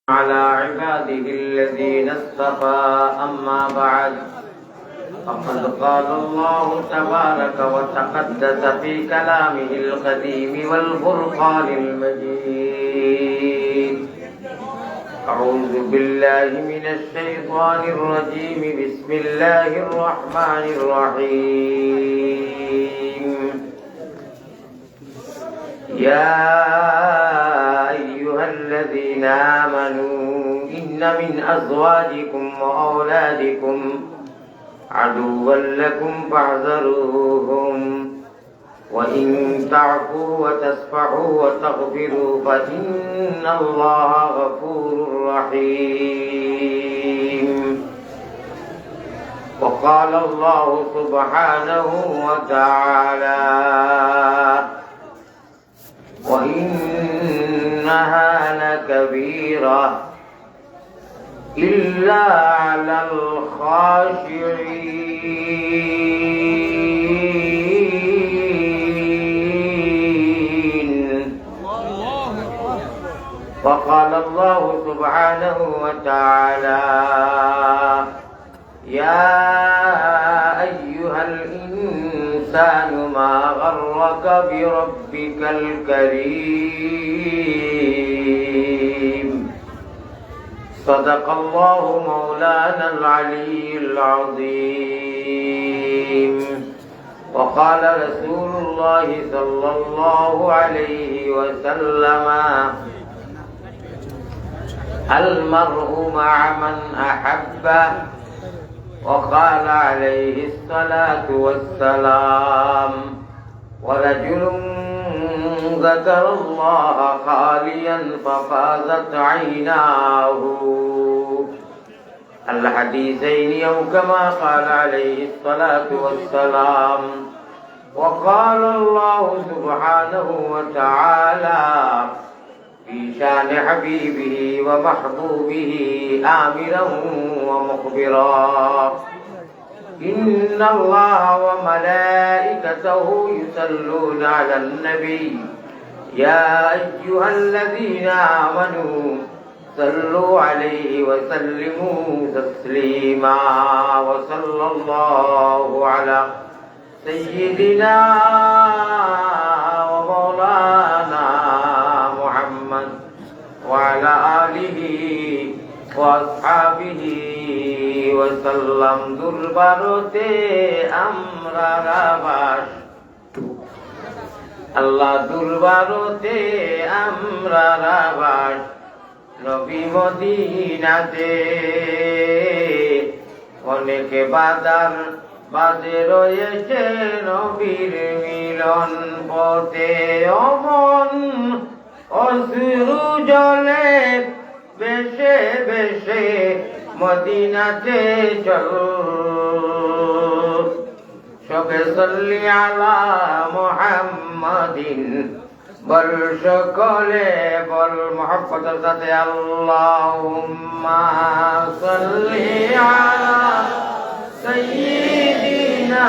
على عباده الذين اصطفى أما بعد فقد قال الله تبارك وتقدس في كلامه القديم والفرقان المجيد. أعوذ بالله من الشيطان الرجيم. بسم الله الرحمن الرحيم. يا أيها الذين آمنوا إن من أزواجكم وأولادكم عدوا لكم فاحذروهم وإن تعفوا وتصفحوا وتغفروا فإن الله غفور رحيم. وقال الله سبحانه وتعالى: وإنها لكبيرة إلا على الخاشعين. وقال الله سبحانه وتعالى: يا أيها الإنسان ما غرك بربك الكريم. صدق الله مولانا العلي العظيم. وقال رسول الله صلى الله عليه وسلم: المرء مع من أحبه. وقال عليه الصلاة والسلام: ورجل ذكر الله خاليا ففاضت عيناه. الحديثين أو كما قال عليه الصلاة والسلام. وقال الله سبحانه وتعالى في شان حبيبه ومحبوبه آمرا ومخبرا: إن الله وملائكته يصلون على النبي يا أيها الذين آمنوا صلوا عليه وسلموا تسليما. وصلى الله على سيدنا ومولانا محمد وعلى آله وأصحابه وسلم। দুর্বারতে আমরা রাবাস আল্লাহ, দুর্বারতে আমরা রাবাস নবী মদিনাতে। অনেকে বাদার বাজে রয়েছে নবীর মিলন পথে। অমন অশ্রু জলে বেশে বেশে মদিনাতে চল। সবে সাল্লি আলা মুহাম্মাদিন বল, সকলে বল মুহাব্বতের সাথে আল্লাহুম্মা সাল্লি আলা সাইয়্যিদিনা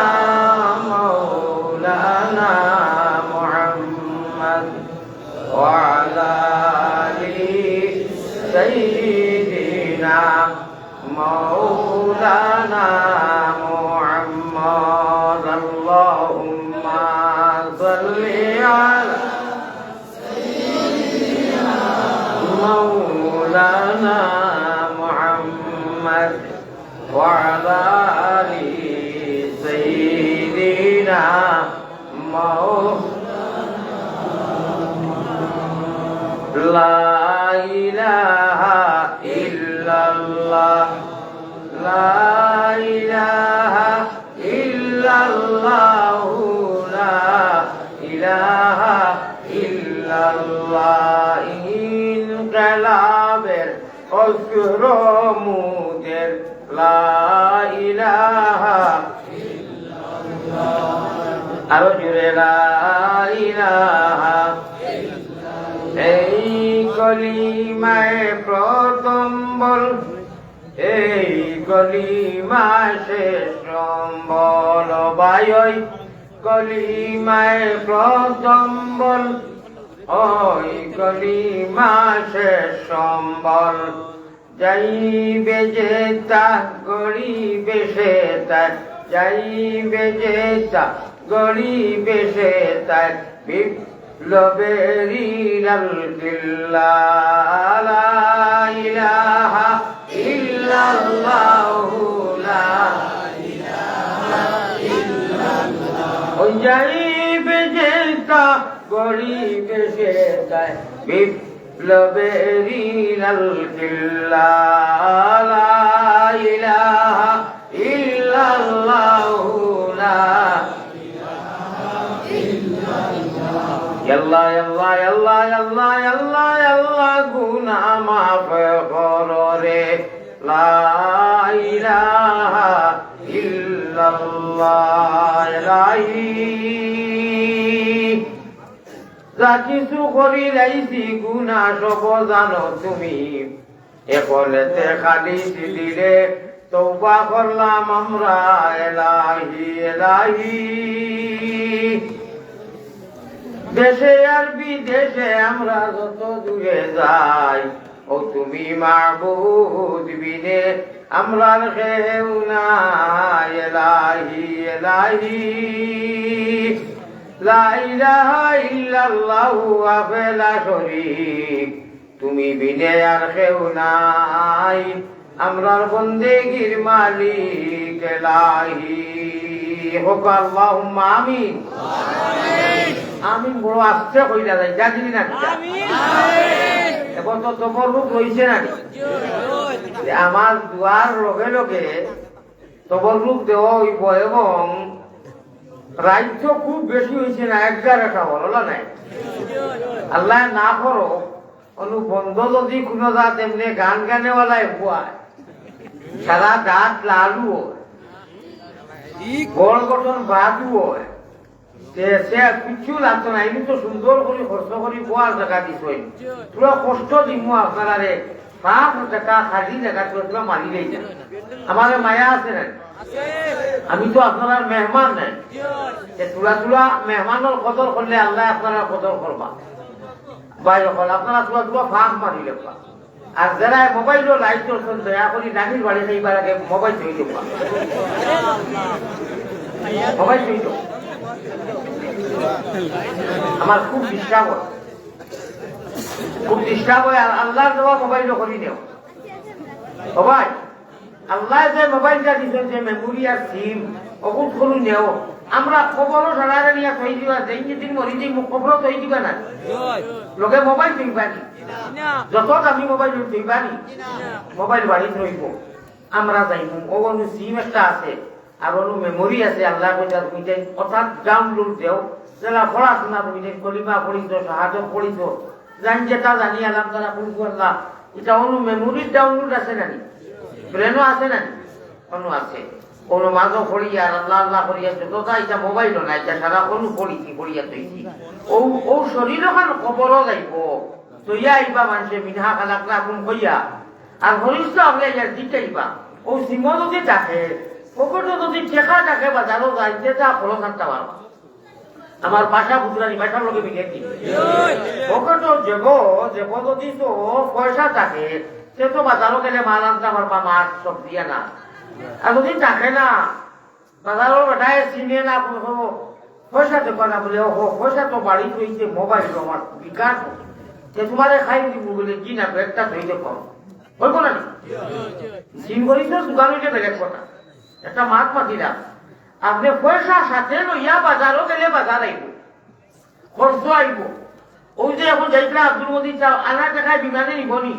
মাওলানা মুহাম্মদ ওয়া আলা আলি সাইয়্যিদিনা مولانا محمد. اللهم صل على سيدنا مولانا محمد وعلى آل سيدنا لا إله إلا الله لا إله إلا الله لا إله إلا الله. ইনকালাবের অগ্রমুদের লা ইলাহা ইল্লাল্লাহ, আরো জোরে লা ইলাহা। এই কলিমায় প্রথম বল, এই কলিমা শেষ সম্বল। বায়ই কলিমায় প্রথম বল, ওই কলিমা শেষ সম্বল যাইবে যে তা গরিবে সে তার যাইবে যে তা গরিবে সে তার বিপ্লবেরি লাল লা ইলাহা ইল্লাল্লাহু লা ইলাহা ইল্লাল্লাহ ওই যাইবে যে তা গরিবে সে তার বিপ্লবেরি লাল লা ইলাহা ইল্লাল্লাহু লা ইল্লাল্লাহ আল্লাহ আল্লাহ আল্লাহ আল্লাহ আল্লাহ গুনাহ মাফ করো রে লা ইলাহা ইল্লাল্লাহ যা কিছু করি লাইছি গুনাহ সব জানো তুমি এখনেতে খালি দিলে তওবা করলাম আমরা এলাহি এলাহি দেশে আর বিদেশে আমরা যত দূরে যাই ও তুমি মাবুদ বিনে আমরার কেউ নাই এলাহি এলাহি লা ইলাহা ইল্লাল্লাহু ওয়াহদাহু লা শারীক তুমি বিনে আর কেউ নাই আমরার বন্দেগীর মালিক এলাহি হোক আল্লাহুম্মা আমিন আমিন বড় আস্তে কইরা যায় জানি না আমিন এখন তো তোমার রূপ রইছে না আমার দুয়ার লগে লগে তোমার রূপ দেওয়া হইব এবং রাজ্য খুব বেশি হয়েছে না 11টা বলা নাই আল্লাহ না করো অনুবন্ধ যদি কোনো জাত এমনি গান গানেওয়ালায় বুয়ায় সারা দাঁত লালু হয় গোল গঠন বাদু হয় সে কিছু লাগতো না এমনি তো সুন্দর করে খরচ করি বোয়ার জায়গা দিস পুরো কষ্ট দিমু আপনারা রে সাফ টাকা খালি জায়গা তোরা মারিলেই যান আমার মায়া আছে না আমি তো আপনার মেহমান নাই তুলা তুলা মেহমানের কদর করলে আল্লাহ আপনারা কদর করবা বাইরে হল আপনারা তুলা তুলা ফাঁক মারিলে আর যারা মোবাইলও লাইট করছেন দয়া করি নানির বাড়ি সেইবার আগে মোবাইল ধুই দেবা মোবাইল ধুই দেব আমার খুব ডিস্টার্ব হয় আর আল্লাহর দেওয়া মোবাইলও করি নেও সবাই আল্লাহ যে মোবাইলটা দিচ্ছেন যে মেমোরি আর সিম অকুত করুন নেও আমরা খবরও সারা নিয়ে থই দিবা যেই দিন মরি দিই খবরও থই দিবা না লোকে মোবাইল থইবানি যত দামি মোবাইল থইবানি মোবাইল বাড়ি থইব আমরা যাইব ও অনু সিম একটা আছে আর অনু মেমোরি আছে আল্লাহ কইতা তুমি যাই অর্থাৎ ডাউনলোড দেও যারা পড়াশোনা তুমি যাই কলিমা পড়িছ সাহায্য পড়িছ জানি যেটা জানি আলাম তারা পড়িব আল্লাহ এটা অনু মেমোরির ডাউনলোড আছে নানি ব্রেনও আছে নানি অনু আছে কোনো মাঝও পড়ি আর আল্লাহ আল্লাহ করিয়া যতটা এটা মোবাইলও নাই এটা সারা কোনো পড়িছি পড়িয়া তৈছি ও শরীর ওখান খবরও যাইব তৈয়া আইবা মানুষে মিনহা খালাকলা আপন কইয়া আর হরিষ্ঠ হলে ইয়ার দিতেইবা ও সিম যদি থাকে পকেটও যদি টেকা থাকে বাজারও যায় যেটা ফলো থাকতে পারবা আমার বাসা বুঝলানি বাসার লোকে মিলিয়ে দিই পকেটও যাব যদি তো পয়সা থাকে সে তো বাজারও গেলে মাল আনতে পারবা মাছ সবজি না আর যদি থাকে না বাজারের বেটায় চিনে না পয়সা তো না বলে ও পয়সা তো বাড়ি রয়েছে মোবাইল আমার বিকাশ যে তোমারে খাই দিব বলে কি না একটা ধৈর্য কম হইব না সিম করি তো দোকান হইলে বেলেগ কথা একটা মাছ মাতিলাম আপনি পয়সা সাথে লইয়া বাজারও গেলে বাজার আইব খরচ আইব ওই যে এখন যাইছিলাম আব্দুল মদিন আনা টাকায় বিমানে নিবনি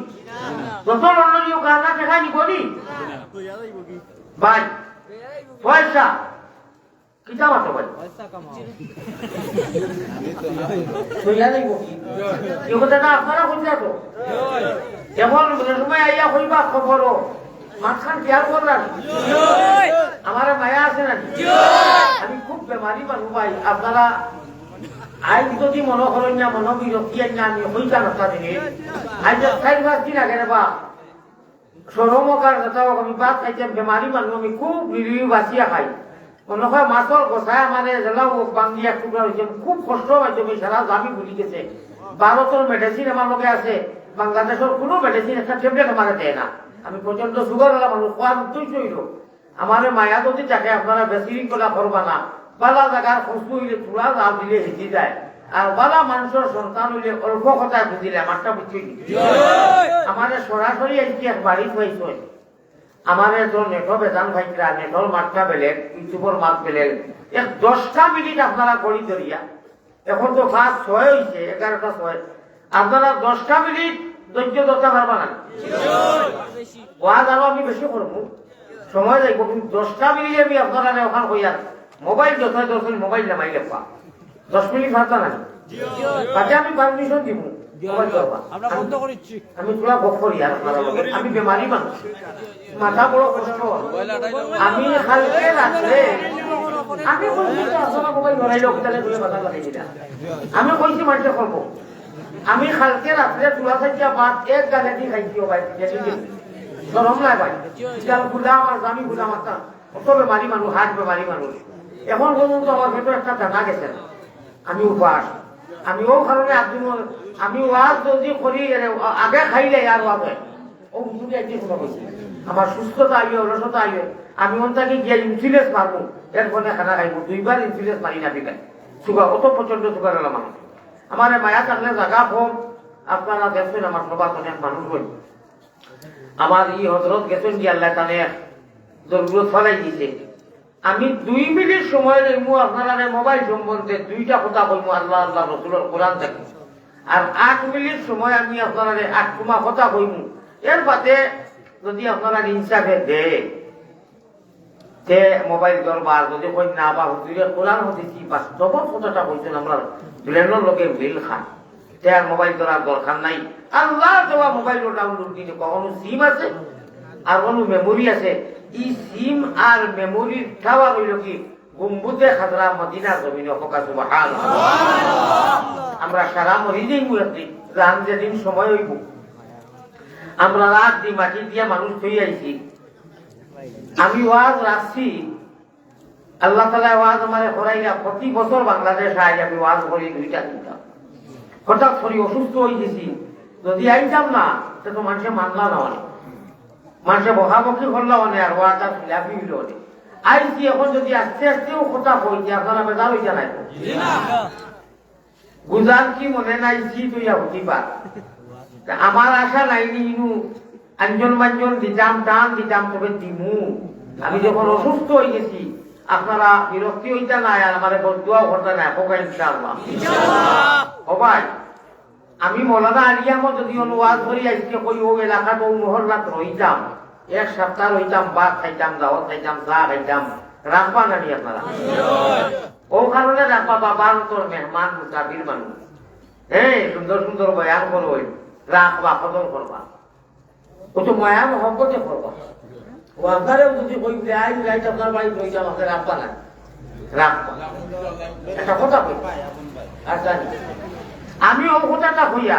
যত লন্ডনীয় আনা টাকায় নিবনি ভাই পয়সা কিতা মাতো ভাই আপনারা কইলা তো এখন সময় আইয়া কইবা খবর মাঝখান খেয়াল করলাম আমার মায়া আছে না আমি খুব বেমারি মানুষ ভাই আপনারা আইন যদি মনে করেন না মনোবিরক্তি না আমি হইতা নটা দিনে আজ 4-5 দিন আগে বা সরমকার কথা আমি ভাত খাইতাম বেমারি মানুষ আমি খুব নিরিবিলি বাঁচিয়া খাই মনে হয় মাছর গোসায় মানে জেলাও বাঙ্গিয়া টুকরা হয়েছে খুব কষ্ট পাইছে আমি সারা জামি ভুলি গেছে ভারতের মেডিসিন আমার লগে আছে, বাংলাদেশের কোনো মেডিসিন একটা ট্যাবলেট আমার দেয় না। আমি প্রচন্ড সুগার হলাম, মানুষ খোয়ার উত্তর চইল। আমার মায়া যদি থাকে আপনারা বেশি করা করবা না। বালা জায়গার খসু হইলে চূড়া জাল দিলে হেঁটে যায়, আর বালা মানুষের সন্তান হইলে অল্প কথায় বুঝিলে আমারটা বুঝছি। আমার সরাসরি আইসি এক বাড়ি হয়েছে, আমার একজন নেটো বেদান ভাইকরা, নেটোর মাঠটা বেলেগ, ইউটিউবের মাঠ বেলেগ, 10টা মিনিট আপনারা করি ধরিয়া, এখন তো ফার্স্ট 6 হয়েছে, 11টা 6, আপনারা 10টা মিনিট ধৈর্য ধরতে পারবা না। ওয়াজ আরো আমি বেশি করবো, সময় যাইব, কিন্তু 10টা মিনিট আমি আপনারা ওখান হইয়া মোবাইল যথায় 10 মিনিট মোবাইল নামাই লেখা, 10 মিনিট ভাবতা না, তাকে আমি পারমিশন দিব। আমি পুরা বক করি আর আমি বেমারি মানুষ, মাথা বড় কষ্ট। আমি কালকে রাত্রে আমি মোবাইল ধরাইল মাথা লাগাইছিলাম, আমি কইছি মানুষে করবো। আমি কালকে রাত্রে তুলা থেকে ভাত এক গালে দিয়ে খাইছি, ভাই গরম নাই ভাই, গুলাম আর আমি গুলাম একটা অত বেমারি মানুষ, হাট বেমারি মানুষ। এখন পর্যন্ত আমার ভেতর একটা জানা গেছে না, আমি উপাস। আমি ও কারণে আমি ওয়াজ যদি করি আগে খাইলে আর ওয়াজে ও বুঝে একটি কথা বলছি, আমার সুস্থতা আইবে, অলসতা আইবে, আমি ওনটাকে গিয়ে ইনসুলেন্স মারবো, এর ফলে খানা খাইবো। 2বার ইনসুলেন্স মারি না দিলে সুগার, অত প্রচন্ড সুগার হলাম মানুষ। আমার মায়া থাকলে জায়গা কম, আপনারা দেখছেন আমার সবার অনেক মানুষ হই। আমার ই হজরত গেছেন কি আল্লাহ তানে জরুরত ফলাই দিছে, আমি 2 মিনিট সময় লইমু আপনারা মোবাইল সম্বন্ধে 2টা কথা বলবো আল্লাহ আল্লাহ রসুলের কোরআন থেকে, আর 8 মিনিট সময় আমি আপনারা 8 কথা কইমু। এর বাদে যদি আপনারা ইনসাফে দে মোবাইল দরবার যদি কই না বা হুজুরের কোরআন হতে কি বাস্তব কথাটা কইছেন, আমরা দুলেনের লোকে মিল খান, আর মোবাইল ধরার দরকার নাই। আল্লাহ দেওয়া মোবাইল ডাউনলোড দিলে কখনো সিম আছে আর কোনো মেমোরি আছে, ই সিম আর মেমোরির খাওয়া হইল কি গম্বুজে খাজরা মদিনা জমিনে হকা সুবহানাল্লাহ। আমরা সারা মরি যাইব একদিন, রান যেদিন সময় হইব, আমরা রাত দি মাটি দিয়া মানুষ থই আইছি। আমি ওয়াজ রাখছি, আল্লাহ তাআলা ওয়াজ আমারে করাইয়া প্রতি বছর বাংলাদেশ আই আমি ওয়াজ করি 2টা 3টা। হঠাৎ করি অসুস্থ হয়ে গেছি, যদি আইতাম না তো মানুষে মানলা না, অনেক মানুষে বকাবকি করলো অনেক, আর ওয়াজটা খিলাফি হইল অনেক। আইসি এখন যদি আস্তে আস্তেও কথা কইছে আপনারা বেজার হইতে নাই, গুজার কি মনে নাই জি তুইয়া হতি পার। আমার আশা নাইনি ইনু আঞ্জন মাঞ্জন দিতাম, টান দিতাম, তবে দিমু। আমি যখন অসুস্থ হয়ে গেছি আপনারা বিরক্তি হইতা নাই, আর আমার বদুয়াও করতে নাই, হোক ইনশাআল্লাহ। ও ভাই, আমি মৌলানা আলিয়ামও যদি অনুবাদ করি আজকে কই ও এলাকাত ও মহল্লাত রইতাম, 1 সপ্তাহ রইতাম, ভাত খাইতাম, দাওয়াত খাইতাম, চা খাইতাম, রাখবা নানি আপনারা? ও কারণে রাখবা, বাবার তোর মেহমান মুসাফির মানুষ, সুন্দর সুন্দর বয়ান করো, রাখবা, কদর করবা, ও তো মায়া মহব্বতে করবা। ও আপনারেও যদি কই আই রাইট আপনার বাড়ি রইতাম, আপনার রাখবা না, রাখবা। একটা কথা কই আর জানি আমি ও কথাটা হইয়া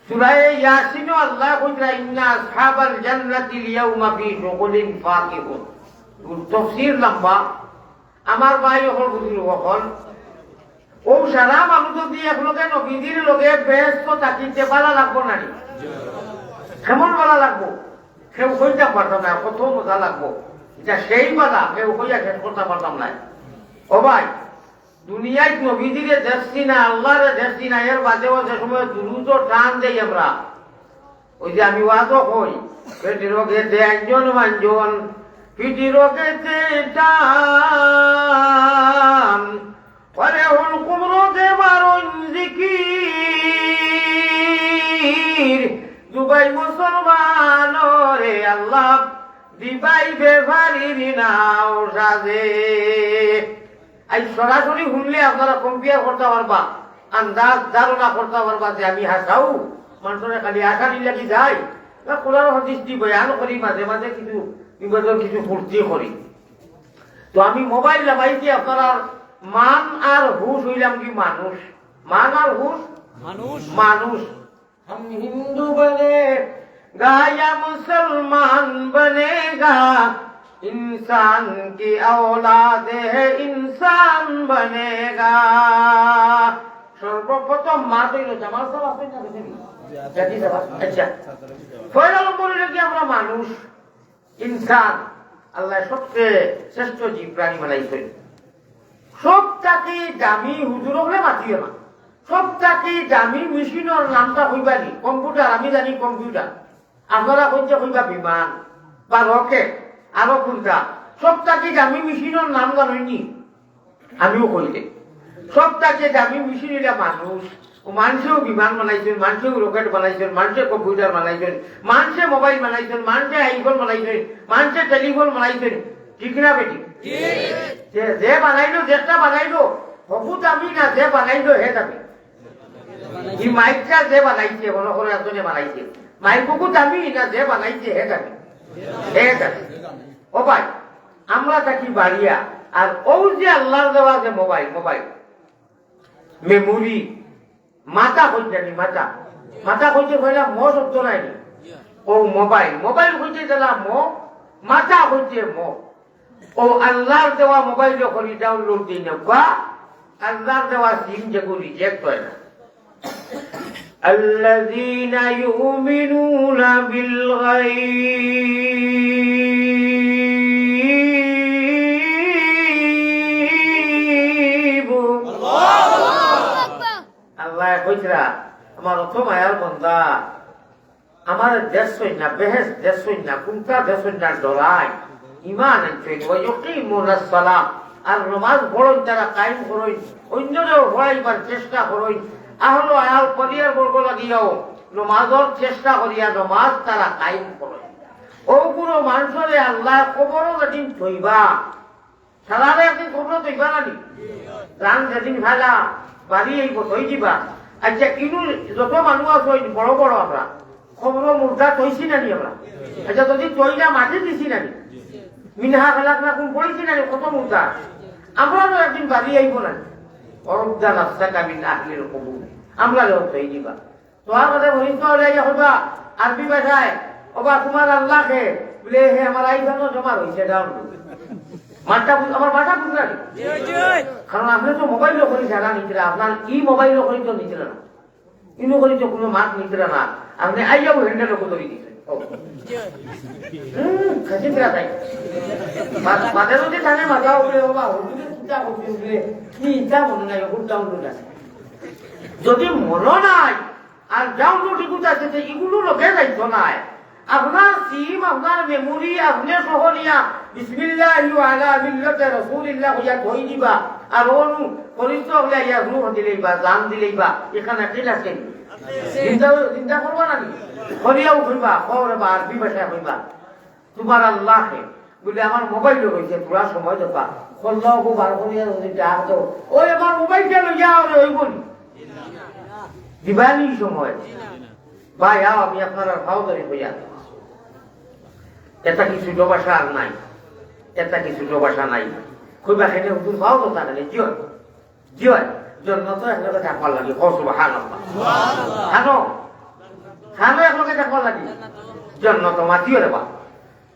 সূরা ইয়াসিন আল্লাহ কইরা ইন্না আসহাবাল জান্নাতিল ইয়াউমা ফি শুগুলিন ফাকিহুন। তাফসীর লম্বা, আমার ভাই হল বুঝিল হল ও সারা মানুষ যদি একলোকে নবীদের লগে ব্যস্ত থাকিতে পারা লাগবো না, কেমন পারা লাগবো কেউ কইতে পারতাম না, কত মজা লাগবো, এটা সেই বাধা কেউ কইয়া শেষ করতে পারতাম না। ও ভাই, দুনিয়ায় নবীদিরে দেখছি না, আল্লাহরে দেখছি না, এর বাদেও যে সময় দ্রুত টান দেই আমরা, ওই যে আমি ওয়াজও কই পেটি রোগে দে আঞ্জন মাঞ্জন, পিটি রোগে দে টান, ওরে হুলকুম রোগে মারুন জিকির, দুবাই মুসলমান রে আল্লাহ দিবাই বেভারির নাও সাজে। আজ সরাসরি শুনলে আপনারা কম্পেয়ার করতে পারবা, আন্দাজ ধারণা করতে পারবা যে আমি হাসাও মানুষের খালি আশা নিলে কি যায় না, কোরআন হাদিস দি বয়ান করি, মাঝে মাঝে কিছু বিপদের কিছু ফুর্তি করি। তো আমি মোবাইল লাগাইছি, আপনারা মান আর হুশ হইলাম কি মানুষ, মান আর হুশ মানুষ। हम हिंदू बने गा या मुसलमान बनेगा, इंसान की औलाद है इंसान बनेगा। সর্বপ্রথম মাছ হইল জামাল সাহেব আপনি না দেখেন আচ্ছা পয়লা নম্বর হইল কি আমরা মানুষ ইনসান আল্লাহ সবচেয়ে শ্রেষ্ঠ জীব প্রাণী বানাইছেন সবটাকে দামি হুজুর হলে মাতিও না সবটাকে দামি মেশিনের নামটা হইবানি কম্পিউটার আমি জানি কম্পিউটার আপনারা হইতে হইবা বিমান বা রকেট আরো কোনটা সবটাকে দামি মেশিনের নাম জানইনি আমিও কইলে সবটাকে দামি মেশিন এটা মানুষ মানুষেও বিমান বানাইছেন মানুষেও রকেট বানাইছেন মানুষে কম্পিউটার বানাইছেন মানুষে মোবাইল বানাইছেন মানুষে আইফোন বানাইছেন মানুষে টেলিফোন বানাইছেন ঠিক না বেটি যে বানাইলো যেটা বানাইলো বহুত আমি না যে বানাইলো হে দামি এই মাইকটা যে বানাইছে মনে করে একজনে বানাইছে মাইক বহুত দামি না যে বানাইছে হে দামি হে দামি ও ভাই আমরা থাকি বাড়িয়া আর ও যে আল্লাহর দেওয়া যে মোবাইল মেমোরি মাথা হইতে নি মাথা হইতে কইলা মো শব্দ নাই ও মোবাইল হইতে দিলা মো মাথা হইতে মো ও আল্লাহর দেওয়া মোবাইল যখন ডাউনলোড দিই না আল্লাহর দেওয়া সিম যেগুলো রিজেক্ট হয় না الذين يؤمنون بالغيب আল্লাহ কইরা আমার অত মায়ার বন্দা আমার দেশ হই না বেহেস দেশ হই না কোনটা দেশ হই না ডরাই ইমান আনছেন ওই ইকিমুনাস সালাত আর নামাজ পড়েন তারা কায়েম করেন অন্যদের পড়াইবার চেষ্টা করেন আহলো আয়াল পরিয়ার বর্গ লাগিয়াও নামাজের চেষ্টা করিয়া নামাজ তারা কায়েম করেন ও কোনো মানুষরে আল্লাহ কবরও যেদিন থইবা সারারে একদিন কবর থইবা নানি রান যেদিন খাইলা বাড়ি এই থই দিবা আচ্ছা কিন্তু যত মানুষ আছে বড় বড় আমরা খবর মুর্দা থইছি নানি আমরা আচ্ছা যদি থইলা মাঝে দিছি নানি মিনহা খেলাক না কোন পড়েছি নানি কত মুর্দা আমরা তো একদিন বাড়ি আইব না অরুদ্দা নাফসা কামিন আহলির কবুল আমরা থই দিবা তোমার কথা বলিস তো হইবা আরবি ভাষায় ওবা তোমার আল্লাহকে বলে হে আমার আইফোনও জমা হয়েছে ডাউনলোড আমার মাথা বুঝলেন কারণ আপনি তো মোবাইল করি জানা নিতে আপনার ই মোবাইল করি তো নিতে না ইনো করি তো কোনো মাছ নিতে না আপনি আইয়াও হ্যান্ডেল লোক ধরে দিচ্ছেন মাঝে মধ্যে জানে মাথা উঠলে বাবা চিন্তা করতে উঠলে কি ইচ্ছা মনে নাই ওগুলো ডাউনলোড আছে যদি মনে নাই আর ডাউনলোড এগুলো আছে এগুলো লোকে যাইতো নাই আপনার সিম আপনার মেমোরি আপনি সহনিয়া বিসমিল্লাহি ওয়া আলা মিল্লাতি রাসূলিল্লাহ হইয়া ধই দিবা আর অনু পরিচিত হইয়া ইয়া রূহ দিলেইবা জান দিলেইবা এখানে কি আছে চিন্তা করবা না হরিয়াও হইবা খবরে বা আরবি ভাষায় হইবা তোমার আল্লাহকে বলে আমার মোবাইল হয়েছে পুরা সময় দেবা কল্লাহু বার করিয়া যদি ডাক দাও ওই আমার মোবাইলটা লইয়া ওরে হইব দিবানি সময় ভাই আমি আপনার ভাও ধরে হইয়া এটা কি ছোট ভাষা আর নাই এটা কি ছোট ভাষা নাই কইবা খেলে হুজুর ভাও তো জানে জিও জিও জন্য তো একলগে থাকবার লাগে সুবহানাল্লাহ খানো খানো একলগে থাকবার লাগে জন্য তো মাতিও রে বা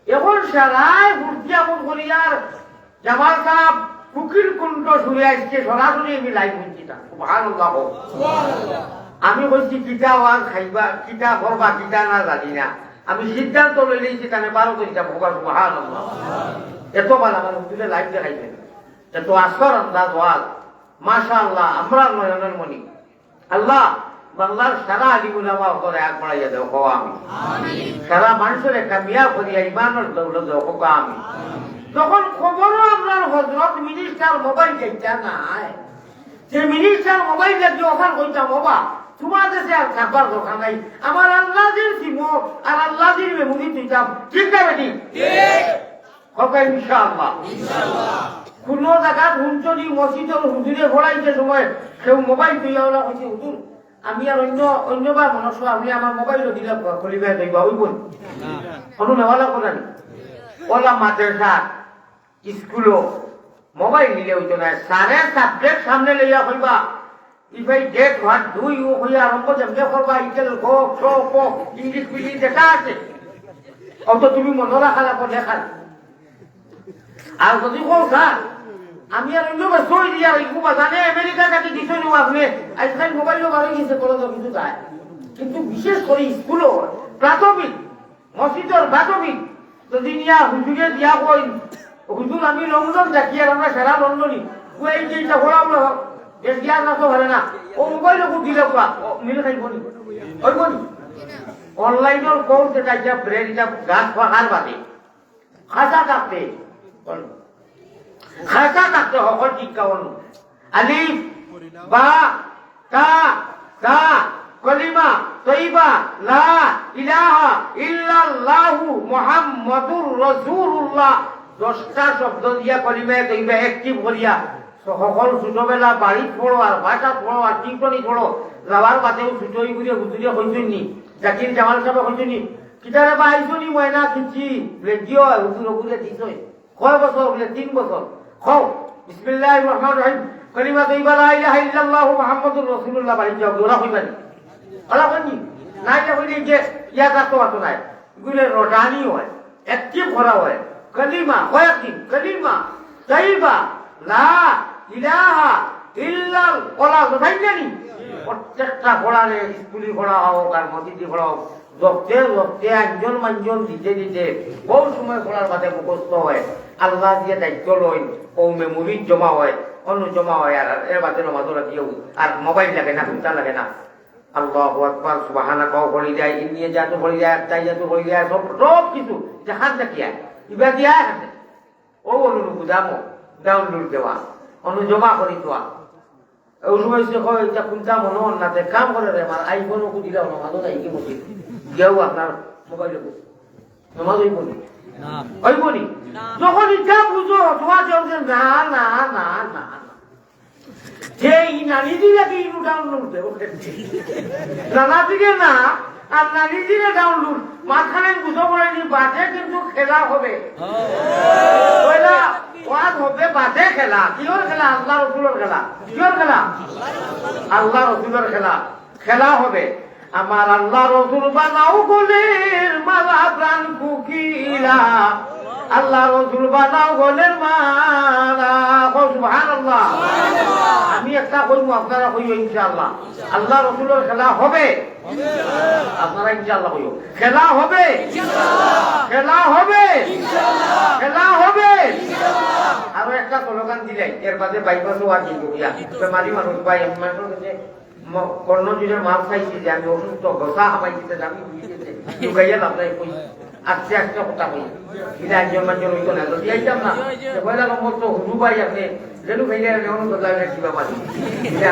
এখন সারাই বুদ্ধি আমল করিয়ার জামাল সাহেব কুকির কুণ্ঠ শুনে আসছে সরাসরি আমি লাইভ বুঝছিটা সুবহানাল্লাহ আমি বলছি কিতা ওয়াজ খাইবা কিতা করবা কিতা না জানি না আমি সিদ্ধান্ত লই লইছি তাহলে 12 তারিখটা ভোগার সুবহানাল্লাহ এত ভালো আমার হুজুরে লাইভ দেখাইবেন এত আসর আন্দাজ ওয়াজ মাশাআল্লাহ আমরা নয়নের মনি আল্লাহ বাংলার সারা আলিম উলামা করে আগ বাড়াইয়া দাও কও আমি আমিন সারা মানুষের কামিয়াব করিয়া ইমানের দৌলত দাও কও আমি যখন খবরও আমরা হযরত মিনিস্টার মোবাইল যাইতা নাই যে মিনিস্টার মোবাইল লাগি ওখান কইতা বাবা তোমার দেশে আর খাবার দরকার নাই আমার আল্লাহর সিমো আর আল্লাহর মেমোরি দিতাম ঠিক না বেটি ঠিক হবে ইনশাআল্লাহ কোন জায়গা হুঞ্চনি মসজিদের হুজুরে ভরাইতে সময় কেউ মোবাইল দিয়া ওলা কইছে হুজুর আমি আর অন্যবার মনস্ব আমি আমার মোবাইল দিলাম খুলিবাই দইবা ওই বল কোনো নেওয়ালা কোনা নি ওলা মাদ্রাসা স্কুলও মোবাইল নিলে হইতো না সারে সাবজেক্ট সামনে লইয়া কইবা ইভাই ডেট ভাট দুই ও হইয়া আরম্ভ যেমনে করবা ইটেল গো ছো পো ইংলিশ বিলি যেটা আছে অত তুমি মনে রাখা লাগবো লেখা আর যদি কও স্যার আমি আর অন্য সই দিয়া ইকু বাজানে আমেরিকা কাছে দিছো নি আপনি আজকাল মোবাইলও বাড়ি গেছে কলেজ কিছু যায় কিন্তু বিশেষ করে স্কুলও প্রাথমিক মসজিদের প্রাথমিক যদি নিয়া হুজুরে দিয়া কই হুজুর আমি লন্ডন যাচ্ছি আর আমরা সারা লন্ডনই ওই যে এটা ঘোরাবো বেশ দিয়া না তো ভালো না ও মোবাইল খুব দিলে মিলে খাইব নি হইব নি অনলাইনের কোর্স এটা যা ব্রেড এটা গাছ ফাঁকার বাদে খাঁচা থাকতে খাঁচা থাকতে সকল শিক্ষা অনু আলিফ বা তা তা কলিমা তৈবা লা ইলাহা ইল্লাল্লাহু মুহাম্মাদুর রাসূলুল্লাহ 10টা শব্দ দিয়া কলিমা তৈবা অ্যাক্টিভ করিয়া সকল ছোটবেলা বাড়িত পড়ো আর ভাষা পড়ো আর টিপনি পড়ো যাওয়ার বাদেও ছুটোই ঘুরিয়ে হুজুরিয়া কইছেন নি জাকির জামাল সাহেব কইছেন নি কিতারে বা আইছনি ময়না খিচি রেডিও হুজুর ওগুলে দিছই কয় বছর বলে 3 বছর খাও বিসমিল্লাহির রহমানির রহিম কলিমা তৈবা লা ইলাহা ইল্লাল্লাহু মুহাম্মাদুর রাসূলুল্লাহ বাড়ি যাও ওরা কইবানি ওরা কইনি না এটা কইনি যে ইয়া কাটো আতো নাই গুলে রোটানি হয় অ্যাক্টিভ করা হয় কলিমা কয়েকদিন কলিমা তৈবা লা ইলাহা ইল্লাল ওলা জানি প্রত্যেকটা পড়ারে স্কুলি পড়া হোক আর মসজিদে পড়া হোক দপ্তে দপ্তে একজন মানজন দিতে দিতে বহু সময় পড়ার বাদে মুখস্থ হয় আল্লাহ দিয়ে দায়িত্ব লয় ও মেমোরি জমা হয় অন্য জমা হয় আর এর বাদে নমাজরা দিয়েও আর মোবাইল লাগে না ঘুমটা লাগে না আল্লাহু আকবার সুবহানাল্লাহ বলি যায় ইন্নিয়ে যাতো বলি যায় তাইয়াতো বলি যায় সব কিছু জাহান দেখিয়া ইবা দিয়া আছে ও অনুরূপ দামো ডাউনলোড দেওয়া অনুজমা করি তোয়া ওই সময় সে কয় এটা কোনটা মনে হন না কাম করে রে আমার আইফোনও দিলাম না মাদো নাই কি মতি গেও আপনার মোবাইলে নমাজ হইব নি হইব নি যখন ইচ্ছা বুঝো তোমার চলছে না না না না যে নানি দিলে কি ডাউনলোড দেবো নানা দিকে না আর নানি দিলে ডাউনলোড মাঝখানে বুঝো বলে নি বাজে কিন্তু খেলা হবে ওয়াজ হবে বাজে খেলা কিহর খেলা আল্লাহ রসুলের খেলা কিহর খেলা আল্লাহ রসুলের খেলা খেলা হবে আমার আল্লাহ রসুল বানাও গোলের মালা প্রাণ কুকিলা আল্লাহ রসুল বানাও গোলের মালা সুবহানাল্লাহ আমি একটা কইবো আপনারা কইও ইনশাআল্লাহ আল্লাহ রসুলের খেলা হবে আপনারা ইনশাআল্লাহ কইও খেলা হবে খেলা হবে খেলা হবে আরো একটা স্লোগান দিলে এর বাদে বাইপাসও আছে গিয়া বেমারি মানুষ পাই মানুষ কর্ণজুরের মাছ খাইছি যে আমি অসুস্থ ঘষা হামাই দিতে আমি ঢুকাইয়া লাভ নাই কই আস্তে আস্তে কথা কই এটা একজন মানুষের হইতো না যদি আইতাম না পয়লা নম্বর তো হুজু ভাই আপনি যেন খাইলে এমন বদলাবে না কিবা মারি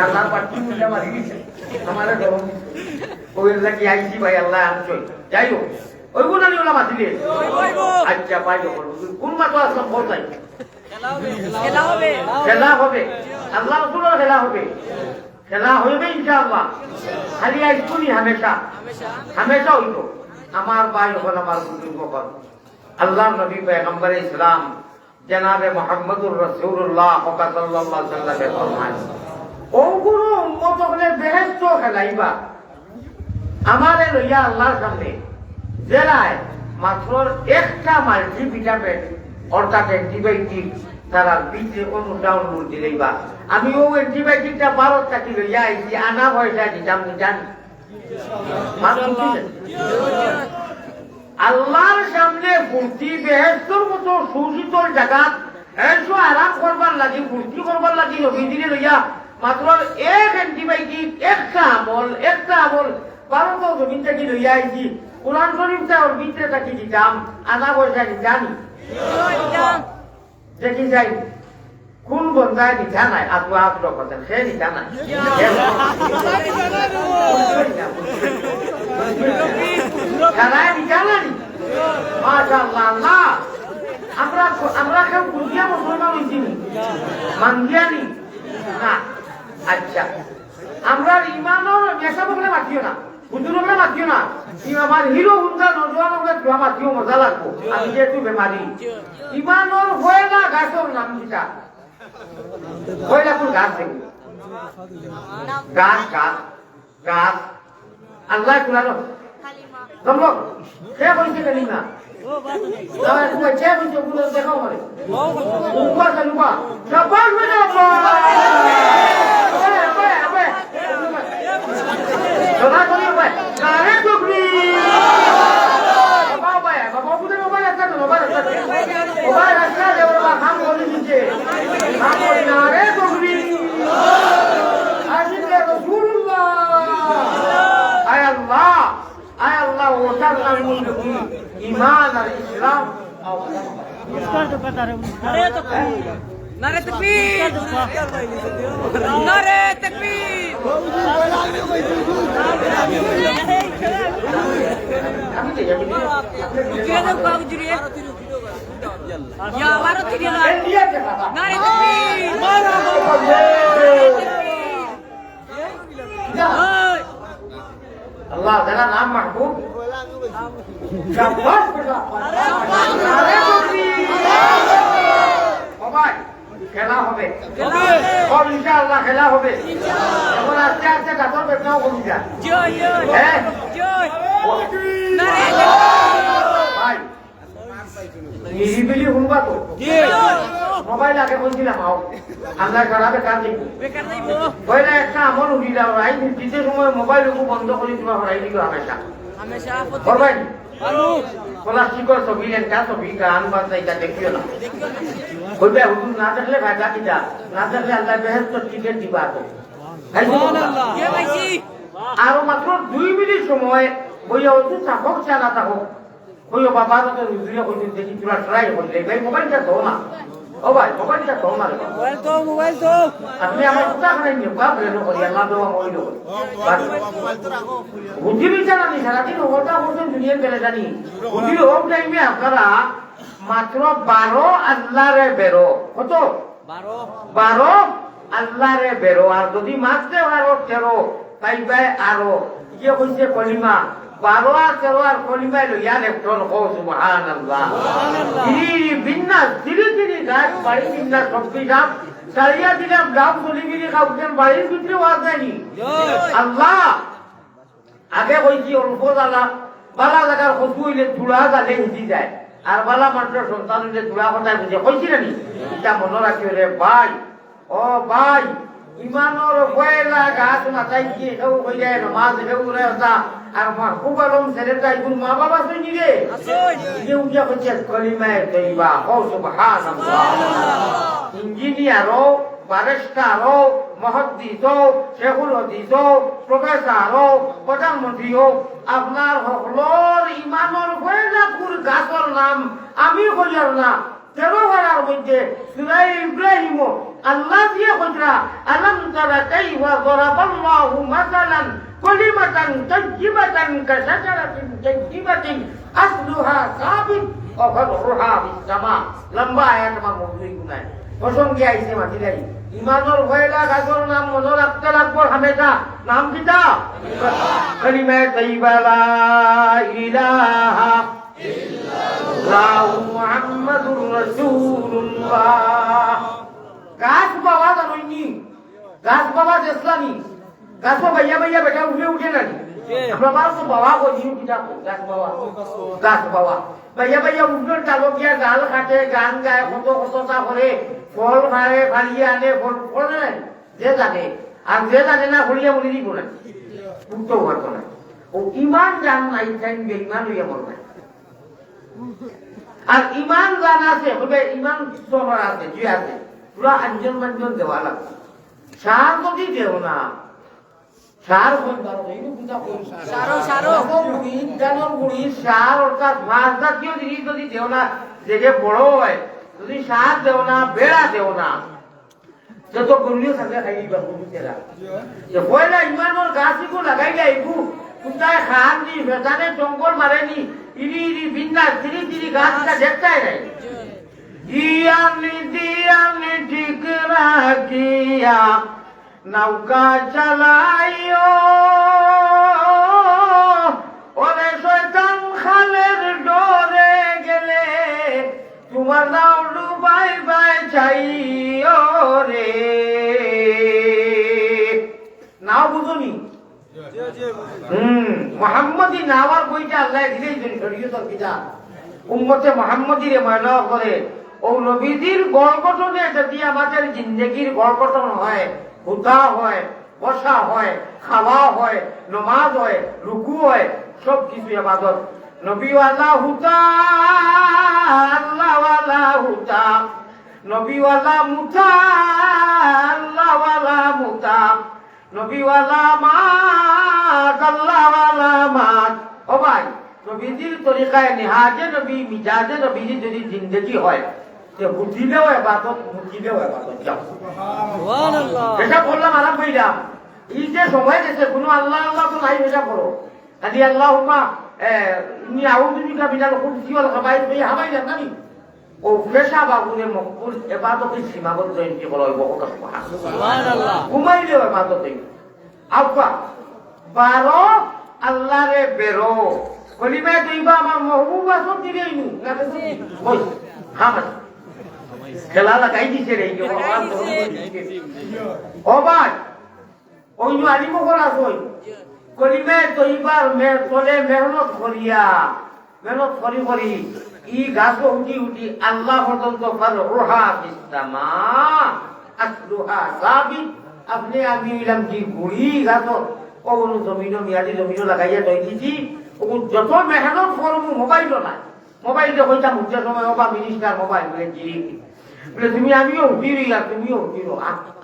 আল্লাহ পার্টি মুন্ডা মারি দিছে আমার ওই কি আইছি ভাই আল্লাহ আনছই যাই হোক ওইব না নিওলা মাতিলে আচ্ছা পাই যখন কোন মাত্র আসলাম কোথায় খেলা হবে খেলা হবে আল্লাহ রসুলের খেলা হবে খেলা হইবে ইনশাআল্লাহ খালি আইসুনি হামেশা হামেশা হইতো আমার ভাই হল আমার বুজুর্গ হল আল্লাহ নবী পয়গম্বর ইসলাম জনাবে মুহাম্মদুর রাসূলুল্লাহ সাল্লাল্লাহু আলাইহি ওয়াসাল্লামের ফরমান ও গুরু উম্মত হলে বেহেশত খেলাইবা আমারে লইয়া আল্লাহর সামনে জেলায় মাত্র একটা মাল্টিভিটামিন অর্থাৎ অ্যান্টিবায়োটিক তারা বিচে কোনো ডাউনলোড দিলেইবা আমি ও অ্যান্টিবায়োটিকটা 12 টাকা লইয়া আইছি আনা পয়সা দিতাম জানি আল্লাহর সামনে ভর্তি বেহেশতর মতো সুশীতল জায়গা এসো আরাম করবার লাগি ভর্তি করবার লাগি নবীজিরে লইয়া মাত্র এক অ্যান্টিবায়োটিক একটা আমল 12 জমিন থেকে লইয়া আইছি কোরআন শরীফটা ওর ভিতরে থাকি দিতাম আনা পয়সা জানি দেখি যাই কোন বন্ধায় নিঠা নাই আতুয়া আতুয়া করতেন সে নিঠা নাই খেলায় নিঠা নাই মাশাআল্লাহ আমরা কেউ বুঝিয়া মুসলমান হয়েছি মানজিয়া নি না আচ্ছা আমরা ইমানও নেশা বলে মাতিও না হুজুর বলে মাতিও না আমার হিরো হুন্দা নজওয়ান বলে দোয়া মাতিও মজা লাগবো আমি যেহেতু বেমারি ইমানর হয় না গাছের নাম দিটা হয় না কোন গাছ দেখি গাছ গাছ গাছ আল্লাহ কুলানো জমলো সে কইছে কেন না না তুমি সে কইছে পুরো দেখাও মানে উপর কেন বা সবাই মানে আবে সোনা করি ভাই নারে টুকরি বাবা ভাই বাবা বুঝে মোবাইল আছে তো মোবাইল আছে যে ওরা কাম করে দিচ্ছে কাম করে নারে টুকরি আজিলে রাসূলুল্লাহ আয় আল্লাহ ওটার নাম কি ঈমান আর ইসলাম নারে তাকবীর নারে তাকবীর জুড়ে দাও কাউ জুড়ে ইয়া আবারও জুড়ে নারে তাকবীর আল্লাহ যারা নাম মাহবুব শাবাশ বেটা নারে তাকবীর সবাই খেলা হবে সব ইনশাআল্লাহ খেলা হবে এখন আস্তে আস্তে ডাক্তার বেতনাও কমে যায় জয় জয় হ্যাঁ জয় নারে ভাই নিরিবিলি শুনবা তো মোবাইল আগে বলছিলাম আল্লাহ খারাপে কাজ দেখবো বেকার যাইব পয়লা একটা আমল উঠিলাম রাই দিতে সময় মোবাইল বন্ধ করে দিবা হরাই দিল হামেশা হামেশা করবাই ভালো প্লাস্টিকের ছবি লেনকা ছবি গান বাজনা এটা দেখিও না কইবে হুজুর না দেখলে ফায়দা কিটা না দেখলে আল্লাহ বেহেশত টিকেট দিবা তো সুবহানাল্লাহ কে ভাইজি আর মাত্র 2 মিনিট সময় বইয়া হতো থাকক চালা থাকক বইয়া বাবা তো হুজুরে কইতে দেখি তোরা ট্রাই করলে ভাই মোবাইলটা দাও না ও ভাই মোবাইলটা দাও না মোবাইল তো আপনি আমার কথা শুনে নিয়ে বাবরে নো করি আল্লাহ দেওয়া মইল মোবাইল তো রাখো বুদ্ধি বিচার আমি সারাদিন ওটা বলছেন দুনিয়ার বেলে জানি বুদ্ধি হোম টাইমে আপনারা মাত্র 12 আল্লাহরে বেরো কত 12 আল্লাহরে বেরো আর যদি মাসতে আরো 13 পাইবে আরো ইয়ে কইছে কলিমা 12 আর 13 আর কলিমা লইয়া লেখটন কও সুবহানাল্লাহ তিরি বিন্নাস তিরি গাছ বাড়ি বিন্নাস সবটি গাছ সারিয়া দিলাম গাছ চলিবিরি খাওছেন বাড়ির ভিতরে ওয়াজ জানি আল্লাহ আগে কইছি অল্প জ্বালা বালা জায়গার কচু হইলে চূড়া জালে হিচি যায় আর বালা মানুষের সন্তান হইলে চূড়া কথায় বুঝে কইছি নানি এটা মনে রাখিও রে ভাই ও ভাই ইমানোর পয়লা গাছ মাথায় গিয়ে সেও হয়ে যায় নমাজ সেও রে ওটা আর খুব আলম ছেলেটা এখন মা বাবা শুনি রে যে উঠে হচ্ছে কলিমায় তৈবা ও সুবহানাল্লাহ ইঞ্জিনিয়ারও ব্যারিস্টারও মহাদ্দিসও শেখুল হদিসও প্রফেসরও প্রধানমন্ত্রীও আপনার সকলের ইমানোর পয়লাপুর গাছর নাম আমি কইয়ার না 13 পারার মধ্যে সূরা ইব্রাহিম আল্লাহ দিয়ে কইরা আলাম তারা কাইফা যারাবাল্লাহু মাসালান কালিমাতান তাইয়িবাতান কাশাজারাতিন তাইয়িবাতিন আসলুহা সাবিত ওয়া ফারুহা ফিস সামা লম্বা আয়াত আমার মধ্যে গুনায় প্রসঙ্গে আইছে মাতিলাই ইমানোর পয়লা গাছর নাম মনে রাখতে লাগবো হামেশা নাম কিটা কালিমা তাইয়্যিবা লা ইলাহা ইল্লাল্লাহু মুহাম্মাদুর রাসূলুল্লাহ গাছ বাবা জানোইনি গাছ বাবা ইসলামী গাছ ভাইয়া ভাইয়া বেটা উঠে না আমরা বাবা তো বাবা কই কিটা গাছ বাবা ভাইয়া ভাইয়া উঠে চালকিয়া গাল কাটে গান গায় কত কতটা করে ফল খায় ফালিয়ে আনে ফল ফলে যে জানে আর যে জানে না ফলিয়া বলি দিব না উঠতে পারতো না ও ইমান জান নাই জান ইমান হইয়া মরবে আর ইমান জান আছে বলে ইমান তোমার আছে যে আছে পুরা আঞ্জন মাঞ্জন দেওয়া লাগবে সার যদি দেও না সার সার অর্থাৎ মাছ জাতীয় জিনিস যদি দেও না দেখে বড় হয় যদি সার দেও না বেড়া দেও না যত গরুলিও থাকে খাই দিবা গরুতেরা যে পয়লা ইমানোর গাছগুলো লাগাই যায় একটু কোথায় খান নি বেতানে জঙ্গল মারেনি ইরি ইরি বিন্যাস তিরি তিরি গাছটা দেখতাই নাই দিয়ানি ঠিক রাখিয়া নৌকা চালাইও ওরে শয়তান খালের ডরে গেলে তোমার নাও ডুবাই বাই চাইও রে নাও বুঝুনি মুহাম্মদী নাওয়ার বইটা আল্লাহ দিলেই শরীয়তের কিতাব উম্মতে মুহাম্মদীরে ময়না করে ও নবীজির গড়গঠনে যদি আমাদের জিন্দগির গড়গঠন হয়, হুদা হয়, বসা হয়, খাওয়া হয়, নমাজ হয়, রুকু হয়, সব কিছু ইবাদত। নবীওয়ালা হুদা, আল্লাহওয়ালা হুদা, নবীওয়ালা মুতা, আল্লাহওয়ালা মুতা, নবীওয়ালা মাত, আল্লাহওয়ালা মাত। ও ভাই, নবীজির তরিকায় নেহাজে নবী, মিজাজে নবীজি যদি জিন্দগি হয়, যে বুঝিলেও ইবাদত, মুখিলেও ইবাদত। এটা বললাম আরাম কইলাম। এই যে সময় গেছে কোনো আল্লাহ আল্লাহ তো নাই, এটা করো খালি আল্লাহুম্মা ইন্নী আউযু বিকা মিনাল খুবুসি ওয়াল খাবাইস এই হাবাই না নানি ও পেশা বাগুনে মকবুল ইবাদতের সীমাবদ্ধ এন্টি বলা হইব। সুবহানাল্লাহ। ঘুমাইলেও ইবাদতে আউকা 12 আল্লাহরে বেরো কলিমা দিবা আমার মাহবুব আসত দিলেই নু না ওই হামাস খেলা লাগাই দিছে রে ও ভাই ওই যে আলিম করা কই কলিমা তৈবার মে তোলে মেহনত করিয়া মেহনত করি করি ই গাছ উঠি উঠি আল্লাহ পর্যন্ত ফারুহা ইসলামা আসলুহা সাবিত। আপনি আমি ইলাম কি গুড়ি গাছ ওগুলো জমিনো মিয়াদি জমিনো লাগাইয়া তৈ দিছি ওগুলো যত মেহনত করো মোবাইলও নাই মোবাইলে কইতাম উঠতে সময় বা মিনিস্টার মোবাইল বলে জি বলে তুমি আমিও উঠিরি আর তুমিও উঠিরো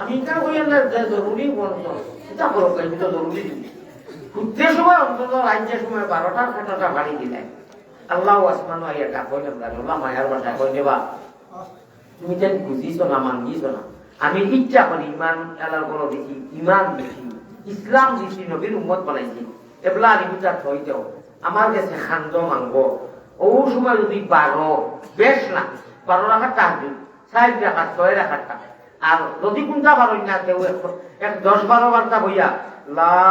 আমি এটা কই না জরুরি বলতো এটা করো কিন্তু তো জরুরি উঠতে সময় অন্তত রাজ্যের সময় 12টার 14টা বাড়ি দিলেন আল্লাহ আসমান আইয়া কইলাম আল্লাহ মায়ার বাসা কই নেবা তুমি যেন বুঝিস না মানিস না আমি ইচ্ছা করি ইমান আল্লাহর বড় দেখি ইমান দেখি ইসলাম দিছি নবীর উম্মত বানাইছি এবলা আলিমিটা থই দেও আমার কাছে খান্দ মাংব ও সময় যদি 12 বেশ না 12 রাখা তাহজুদ 4 রাখা 6 রাখা আর যদি কোনটা পারই না কেউ এক 10-12 বারটা বইয়া লা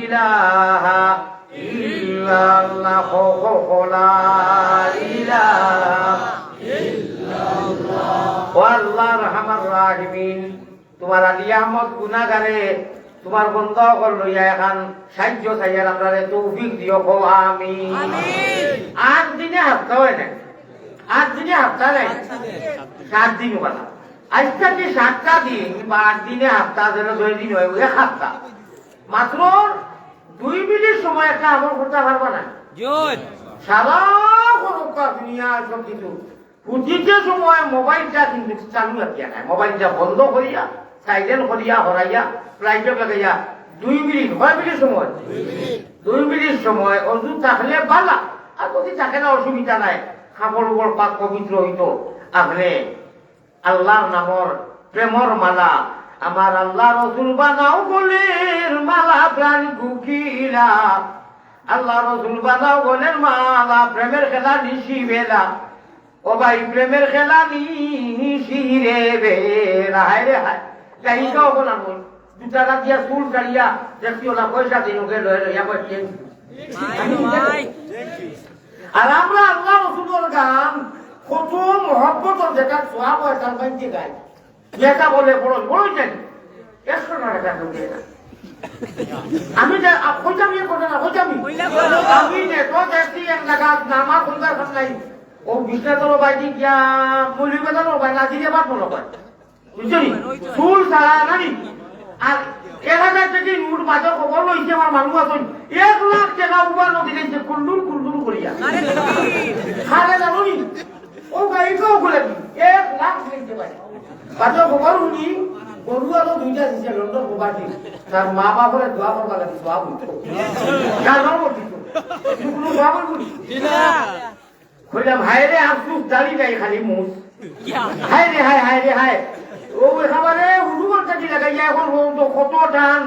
ইলাহা ইল্লাল্লাহ লা ইলাহা ইল্লাল্লাহ ওয়াল্লাহ রহমান রাহিমিন। তোমার আলী আহমদ গুনাহগারে তোমার বন্ধ কর লইয়া এখন সাহায্য চাইয়ার আপনারে তৌফিক দিও কো আমিন। আট দিনে হাফতা হয় না 8 দিনে হাফতা নাই 7 দিন বানা আজকে কি 7টা দিন বা 8 দিনে হাফতা যেন 2 দিন হয় ওই হাফতা মাত্র 2 মিনিট সময় একটা আমল করতে পারবা না সারা দুনিয়া সব কিছু প্রতিটা সময় মোবাইলটা কিন্তু চালু রাখিয়া নাই মোবাইলটা বন্ধ করিয়া সাইলেন্ট করিয়া হরাইয়া ফ্লাইটে লাগাইয়া 2 মিনিট 6 মিনিট সময় 2 মিনিট সময় অজু থাকলে বালা আর যদি থাকে না অসুবিধা নাই খাবার উপর পাক পবিত্র হইত আপনি আল্লাহর নামর প্রেমর মালা আমার আল্লাহ রসুল বানাও গলের মালা প্রাণ কুকিলা আল্লাহ রসুল বানাও গলের মালা প্রেমের খেলা নিশি বেলা ও ভাই প্রেমের খেলা নিশি রে বেলা হায় রে হায় গাইকাও বলা বল 2 টাকা দিয়া চুল কাড়িয়া দেখি ওলা পয়সা দিনকে লইয়া বসছেন আর আমরা আল্লাহ রসুলের গান কত মহব্বতের যেটা সোয়াব হয় তার বাইতে গাই যেটা বলে বড় বড় জানি 100 টাকা ঢুকে না আমি যে কইতামি কথা না কইতামি আমি নে তো দেখি এক লাগা নামা কোনটা নাই ও বিষ্ণাতর বাইদি গিয়া মুলি বাজানো বাই না দিলে বাদ বলো কয় বুঝছনি চুল সারা নানি আর 1000 টাকা নোট বাজার খবর লইছে আমার মানুষ আছেন 1 লাখ টাকা উবার নদী গেছে কুলদুল কুলদুল করিয়া খালে জানোনি ও গাইকেও খুলে দি 1 লাখ দিতে পারে বাজার খবর উনি গরু আলো 2টা দিছে লন্ডন গোবাটি তার মা বাপরে দোয়া করবা লাগি দোয়া হইতো জানো বলি তো কোনো দোয়া করবি না কইলাম হায় রে আফসোস দাড়ি নাই খালি মুখ হায় রে হায় হায় রে হায় ও একেবারে হুজুর কাটি লাগাইয়া এখন কত টান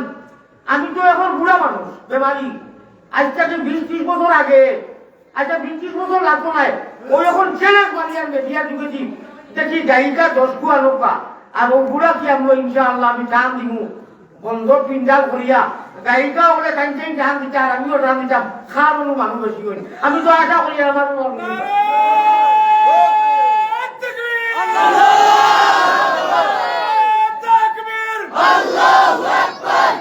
আমি তো এখন বুড়া মানুষ বেমারি আজ থেকে 20-30 বছর আগে আচ্ছা 20-30 বছর লাগতো নাই ওই এখন চ্যালেঞ্জ বানিয়ে মিডিয়া যুগেছি দেখি গায়িকা 10 গুয়া লোকা আর ও বুড়া কি আমরা ইনশাআল্লাহ আমি টান দিব বন্ধ পিন্ডাল করিয়া গায়িকা ওরে কাঞ্চেন টান দিতে আর আমিও টান দিতাম খাওয়ানো মানুষ বেশি করি আমি তো আশা করি আমার Allahu Akbar!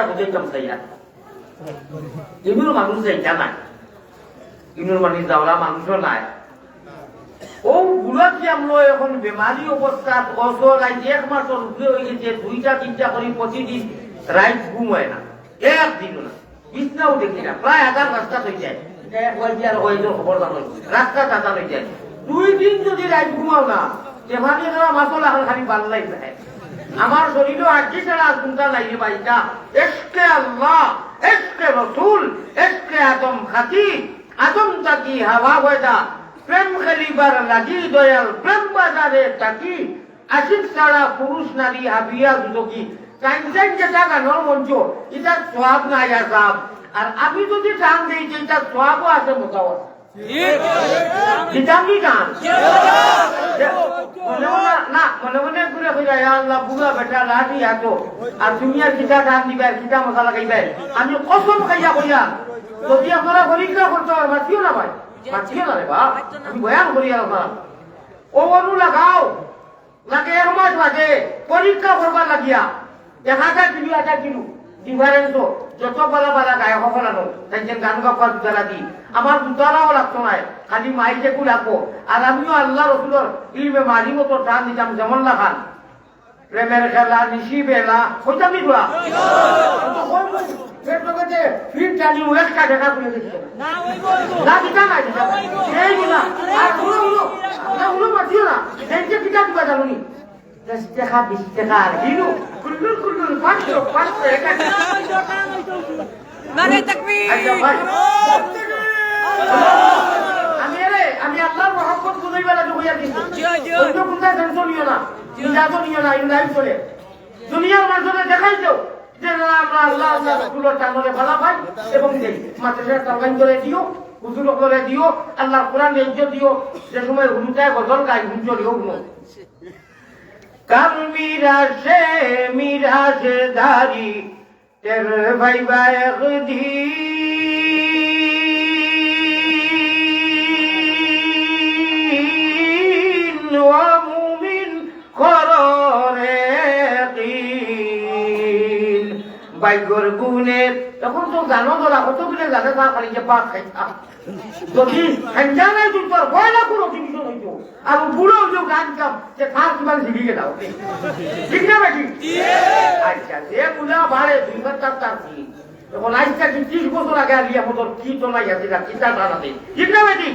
বুঝাইতাম চাইয়া ইনুর মানুষ যাইতা নাই ইনুর মানুষ যাওয়া মানুষও নাই ও গুলাকে আমরা এখন বেমারি অবস্থা অসর আজ 1 মাসের উপরে হয়ে গেছে 2টা 3টা করে প্রতিদিন রাইট ঘুম হয় না একদিনও না বিছনাও দেখি না প্রায় 1000 রাস্তা হয়ে যায় খবর জানো রাস্তা টাটা হয়ে যায় 2 দিন যদি রাইট ঘুমাও না যেখানে যারা মাসল এখন খালি বাল্লাই যায় আমার শরীরও আজকে ছাড়া চিন্তা লাগে বাড়িটা এসকে আল্লাহ এসকে রসুল এসকে আদম খাতি আদম তাকি হাওয়া বয়দা প্রেম খেলিবার লাগি দয়াল প্রেম বাজারে তাকি আশিক ছাড়া পুরুষ নারী হাবিয়া দুদকি কাইন্টাইন যেটা গানের মঞ্চ এটার সোয়াব নাই আসাব আর আমি যদি টান দিই যে এটার সোয়াবও আছে মোটামুটি মনে মনে ঘুরে ফিরে আল্লাহ বুড়া বেটা লাঠি হাতো আর তুমি আর কিতা ধান দিবে কিতা মশা লাগাইবে আমি কসম খাইয়া কইয়া যদি আপনারা পরীক্ষা করতে পারেন মাতিও না ভাই মাতিও না রে বা আমি বয়ান করি আপনারা ও অনু লাগাও লাগে 1 মাস লাগে পরীক্ষা করবার লাগিয়া 1000 কিলো 1000 কিলো ডিফারেন্স যত পালা পালা গায়ে হফলানো তাই গান গাবার দ্বারা দি আমার দুটারাও লাগতো না খালি মাইকে কু রাখো আর আমিও আল্লাহ রসুলের ইলমে মারি মতো টান দিতাম যেমন লাগান প্রেমের খেলা নিশি বেলা হইতাম নি তোরা ফিল্ম টানি একটা দেখা করে দিচ্ছে না দিতা না দিতা এই দিলা আর উলো মাতিও না দেখছে কিতা দিবা জানো নি 10 টাকা 20 টাকা আর দিলু কুল্লুর কুল্লুর 500 টাকা নারে তাকবীর আমি আল্লাহর মহব্বত বুঝাইবা লাগি হইয়া দিছি অন্য কোনটা টেনশন নিও না ইজাজত নিও না ইনলাই চলে দুনিয়ার মানুষকে দেখাই দাও যে আমরা আল্লাহ রাসূলের টানলে ভালো পাই এবং দেই মাদ্রাসা তাওয়াইন করে দিও হুজুর করে দিও আল্লাহর কোরআন ইজ্জত দিও যে সময় হুলুটায় গজল গাই হুজুর দিও না কাম মিরাশে ধারি তের ভাই ভাই একদিন ও মুমিন কররে দিন বাইগর গুনে তখন তো জানো তোরা কতগুলো জানে তা খালি যে পাক খাইতা যদি সঞ্জানায় তুই তোর ভয় না কোনো টিভিশন হইতো আর বুড়ো যে গান কাম যে খাস কিমান ঝিলিয়ে দাও ঠিক না বেটি আচ্ছা যে বুলা বাড়ে 2 তার এখন আজটা কি 30 বছর আগে আলিয়া মতর কি চলাই আছে না চিন্তা জানাতে ঠিক না বেটি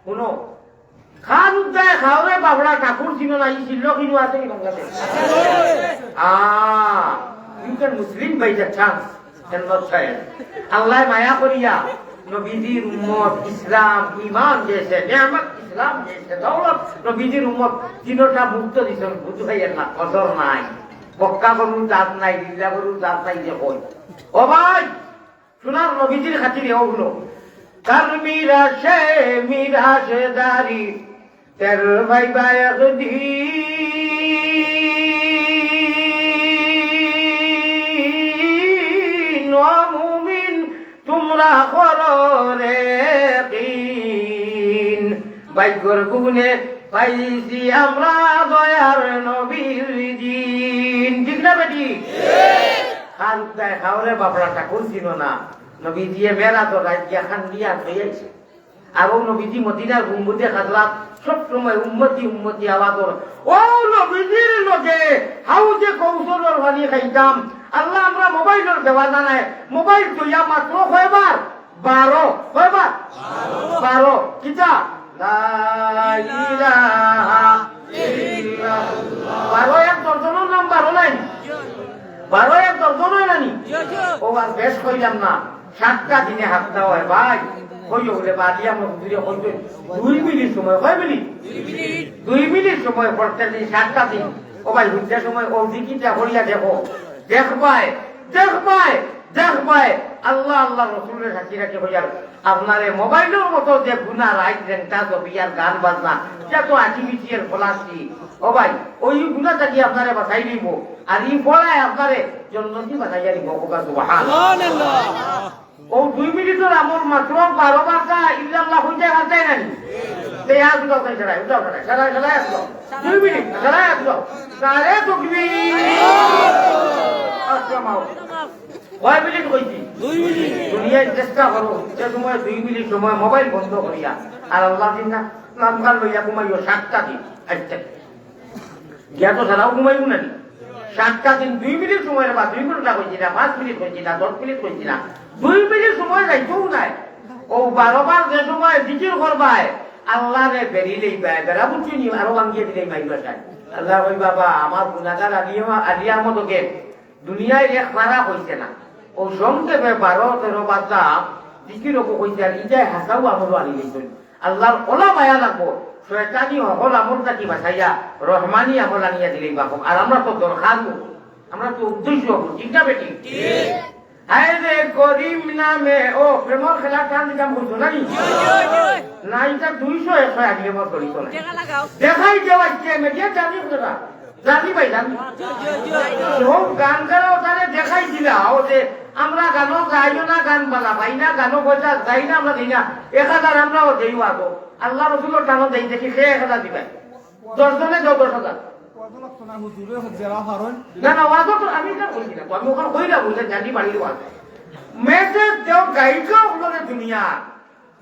শুনো খান উদ্দায় খাওয়ারে বাবড়া ঠাকুর ছিল না এই ছিল কিন্তু আছে কি Bangladesh you can Muslim by the chance and not child আল্লাহ মায়া করিয়া নবীজির উম্মত ইসলাম ঈমান জেসে নিয়ামত ইসলাম জেসে দৌলত নবীজির উম্মত তিনটা মুক্ত দিছেন বুঝু ভাইয়ের না কদর নাই বক্কা গরু দাঁত নাই লিল্লা গরু দাঁত নাই যে কই ও ভাই শোনার নবীজির খাতিরে ওগুলো কার মিরাশে দারি তের ভাই ভাই একদিন ও মুমিন তোমরা কররে দিন বাইগর গুনে পাইছি আমরা দয়ার নবীর দিন ঠিক না বেটি খান উদ্দায় খাওয়ারে বাপড়া ঠাকুর ছিল না নবীজি মেরা তো রাজ্যা খান দিয়া হয়েছে এবং নবীজি মদিনার গুম্বুদে খাজরাত সব সময় উম্মতি আওয়াজ ও নবীজির লগে হাউজে কৌশলের পানি খাইতাম আল্লাহ আমরা মোবাইলের দেওয়ানা নাই মোবাইল তৈয়া মাত্র কয়বার 12 কয়বার 12 কিতা লা ইলাহা ইল্লাল্লাহ 12 এক দর্জনের নাম 12 নাই 12 এক দর্জনই নানি ও আর বেশ কইলাম না 7টা দিনে হাত দাও হয় ভাই কইও বলে বাদিয়া মজদুরি কইতো 2 মিনিট সময় কয় মিনিট 2 মিনিট সময় পড়তে দিন 7টা দিন ও ভাই বুঝতে সময় ও দিকিটা হরিয়া দেখো দেখবাই আল্লাহ আল্লাহ রসুলের সাথে রাখে হইয়ার আপনার মোবাইলের মতো যে গুণা রাইট রেন্টা জবিয়ার গান বাজনা যত আর্টিফিশিয়াল ফলাসি ও ভাই ওই গুণাটা কি আপনারে বাঁচাই দিব আর ই ফলায় আপনারে জন্নতি বানাইয়া দিব সুবহানাল্লাহ ও 2 মিনিটের আমল মাত্র 12 বারটা ইল্লাল্লাহ হইতে যায় নানি তে আর দুটো করে ছাড়াই উঠাও ছাড়াই ছাড়াই আসলো 2 মিনিট ছাড়াই আসলো সারে তাকবীর আসসালামু কয় মিনিট কইছি 2 মিনিট দুনিয়ায় চেষ্টা করো যে সময় 2 মিনিট সময় মোবাইল বন্ধ করিয়া আর আল্লাহ দিন না নাম গাল লইয়া ঘুমাইও 7টা দিন আচ্ছা গিয়া তো ছাড়াও ঘুমাইবো না 7টা দিন 2 মিনিট সময় বা 2 ঘন্টা কইছি না 5 মিনিট কইছি না 10 মিনিট কইছি না 2 মিনিট সময় যাইতেও নাই ও 12 বার যে সময় জিকির করবায় আল্লাহ রে বেরিলেই পায় বেড়া বুঝছি নি আরো ভাঙিয়ে দিলেই মাইবা চাই আল্লাহ ওই বাবা আমার গুনাহগার আলিয়া মতকে দুনিয়ায় এক মারা হইছে না ও সংক্ষেপে 12-13 বাচ্চা জিকির ওকে কইছে আর ইজায় হাসাও আমরও আনি গেছেন আল্লাহর ওলা মায়া লাগবো শয়তানি হল আমলটা কি বাছাইয়া রহমানি আমল আনিয়া দিলেই বাপ আর আমরা তো দরকার আমরা তো উদ্দেশ্য ঠিক না বেটি হায় রে করিম নামে ও প্রেমর খেলা টান দিতাম বলছো নাকি না এটা 200-100 আগে আমার করিত না দেখাই যাওয়াচ্ছে মেডিয়া জানি না জানি ভাই জানি সব গান গাও তারে দেখাই দিলাও যে আমরা গানও গাইও না গান বালা ভাই না গানও পয়সা যাই না আমরা দিই না 1000 আমরাও দেই আবো আল্লাহ রসুলের টানো দেই দেখি সে 1000 দিবেন 10 জনে দাও 10,000 না না ওয়াজও তো আমি এটা বলছি না আমি ওখানে কইরা বলতে জানি বাড়ির ওয়াজ মেসেজ দেও গাইকা হলো দুনিয়া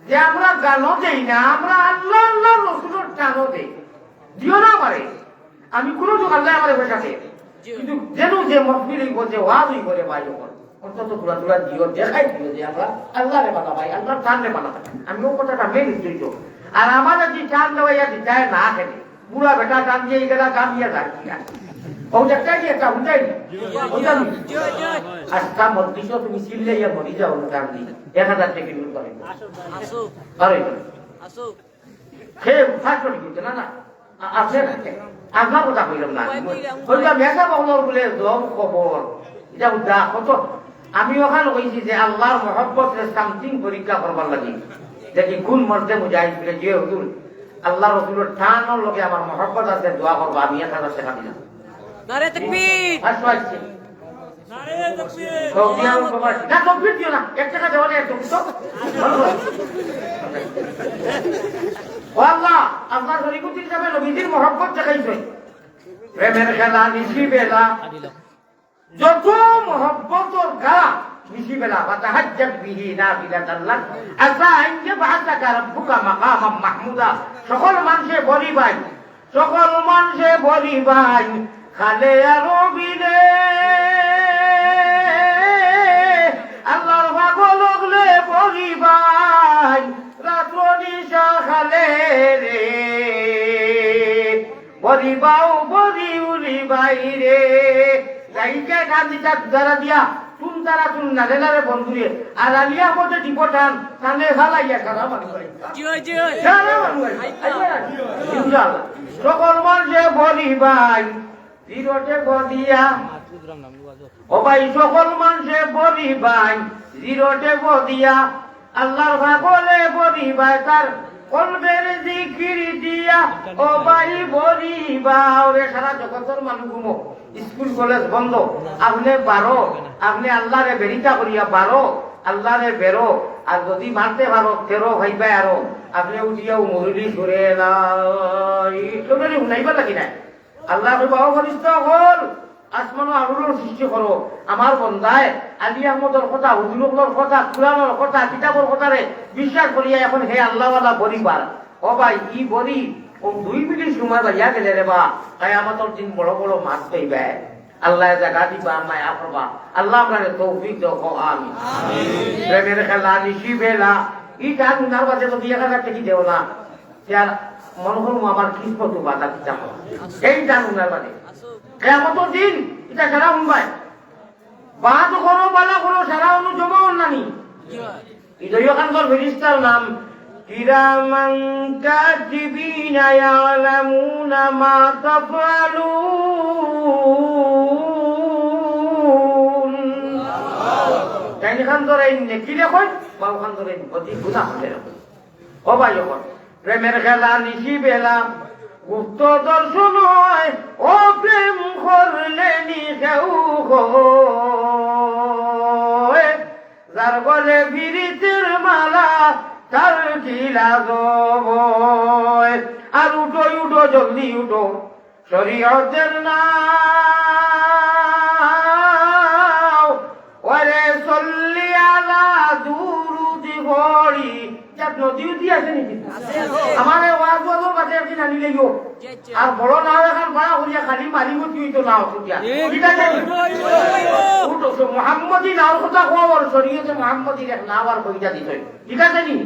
যে আমরা গানও দেই না আমরা আল্লাহ আল্লাহ রসুলের টানো দেই দিও না পারে আমি কোনো তো আল্লাহ আমাদের পয়সাতে কিন্তু যেন যে মহফিল বলছে ওয়াজই করে ভাই ওখানে অন্তত তোরা দিও দেখাই দিও যে আমরা আল্লাহরে বানা ভাই আল্লাহর টানলে বানা আমি ও কথাটা মেনে দিইছো আর আমাদের যে টান দেওয়া যায় না খেলে বুড়া বেটা টান দিয়ে গেলা টান দিয়ে যাচ্ছি ও দেখতে কি একটা উঠাই আজকা মন্দির তুমি সিললে ইয়া মরি যাও না টান দিয়ে 1000 টাকা কিলো করে আরে খেয়ে ফাঁস করে দিতে না না আপনার কথা কইলাম না ওইটা মেঘা বহলর বলে দম খবর এটা উদা কত আমি ওখানে কইছি যে আল্লাহর মহব্বত সামথিং পরীক্ষা করবার লাগি দেখি কোন মর্দে মুজাহিদ বলে যে হুজুর আল্লাহ রসুলের টানোর লগে আমার মহব্বত আছে দোয়া করবো আমি 1000 টাকা দিলাম নারে তাকবীর আসবাইছে নারে তাকবীর সৌদিয়া বাবা না তাকবীর দিও না 1 টাকা দেওয়া নেই তুমি তো ও আল্লাহ আপনার শরীকুদ্দিন সাহেব নবীজির মহব্বত দেখাইছে প্রেমের খেলা নিশি বেলা যত মহব্বতর গা নিশি বেলা ফাতাহাজ্জাত বিহি নাফিলাতান লাক আসা আন ইয়াবআসাকা রাব্বুকা মাকামাম মাহমুদা সকল মানুষে বলি ভাই খালে আরবিলে আল্লাহর পাগল হলে বলি ভাই রাত্র নিশা খালে রে বলি বাউ বলি উলি বাইরে গাইকে কান্দিটা দ্বারা দিয়া তুন তারা তুন না রে বন্ধুরে আর আলিয়া মধ্যে ডিপটান কানে ফালাইয়া খারাপ মানুষ ইনশাআল্লাহ সকল মানুষে বলি ভাই জিরোটে বদিয়া ও ভাই সকল মানুষে বলি ভাই জিরোটে বদিয়া আল্লাহর ভাগলে বলি ভাই তার কলবের জিকির দিয়া ও ভাই বলি বাউরে সারা জগতের মানুষ ঘুমো স্কুল কলেজ বন্ধ আপনি আপনি আল্লাহরে বেরিতা করিয়া আল্লাহরে বেরো আর যদি মারতে পারো 13 ভাইবা আরো আপনি উঠিয়াও মরুলি সরে শুনাইবা লাগি নাই আল্লাহ ফরিস্ত হল আসমান আগুনের সৃষ্টি করো আমার বন্ধায় আলী আহমদর কথা হুজুরের কথা কুরআনের কথা কিতাবের কথারে বিশ্বাস করিয়া এখন হে আল্লাহওয়ালা বরিবার ও ভাই ই বরি ও 2 মিনিট সময় বাইয়া গেলে রে বা কিয়ামতের দিন বড় বড় মাছ পাইবে আল্লাহ জায়গা দিবা মায়া করবা আল্লাহ আমারে তৌফিক দাও আমিন প্রেমের খেলা নিশি বেলা ই গান উনার বাজে তো 1000 টাকা দেও না তার মনে করো আমার কিসমত বাধা দিতে হবে এই গান উনার বাজে কিয়ামতের দিন এটা সারা উনবাই বাদ করো বালা করো সারা অনু জমা নানি ইদয় খানর ফেরেশতার নাম কিরামান কাতিবিনা ইয়ালামুনা মা তাফআলুন তাইনি খান ধরে নেকি দেখো বাউ খান ধরে অতি গুনাহ করে ও ভাই ও প্রেমের খেলা নিশি বেলা গুপ্ত দর্শন হয় ও প্রেম করলে নিকেউ যার গলে বিরিতের মালা তার কি লাজ আর উঠো উঠো জলদি উঠো শরীয়তের নাও ওরে চল্লি আলা দুরুদি ভরি যাক নদীও দিয়ে আছে নাকি আমার ওয়াজ ওয়াজের কাছে একদিন আনি লইও আর বড় নাও এখন ভাড়া করিয়া খালি মারিব তুই তো নাও খুঁজিয়া ঠিক আছে উঠো মোহাম্মদী নাওর কথা খবর শরীয়তে মোহাম্মদীর এক নাও আর কইটা দিত ঠিক আছে নি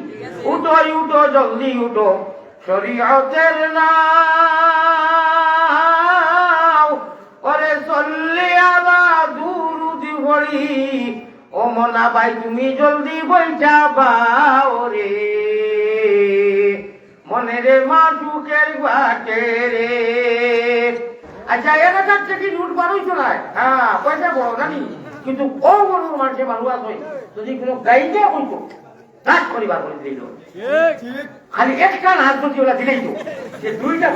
উঠো উঠো জলদি উঠো শরীয়তের নাও ওরে চল্লি আলা দুরুদি ভরি ও মনা ভাই তুমি জলদি বইটা বাও রে মনে রে মা সুখের বাটে রে আচ্ছা এর কাছে কি নোট বারোইছো না হ্যাঁ পয়সা বড় জানি কিন্তু ও বড় মানুষের মানুষ আছে যদি কোনো গাইতে হইতো রাজ করিবার করে দিল খালি একটা হাত যদি ওরা দিলেই তো যে দুইটা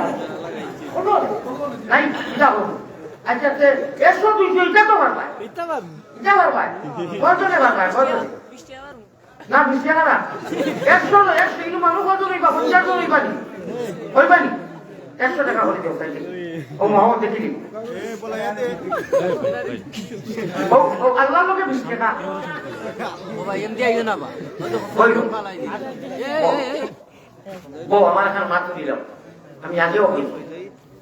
নাই আচ্ছা 100-200 এটা তো বার পায় এটা বার পায় কজনে বার পায় কজনে না 20 টাকা না 100 কিন্তু মানুষ কজনই বা 50 জনই পানি ওই পানি 100 টাকা করে দেও তাই ও মোহাম্মদ দেখিলি ও আল্লাহ লোকে 20 টাকা ও ভাই এমডি আইও না বা ও আমার এখন মাত্র দিলাম আমি আগেও কইছি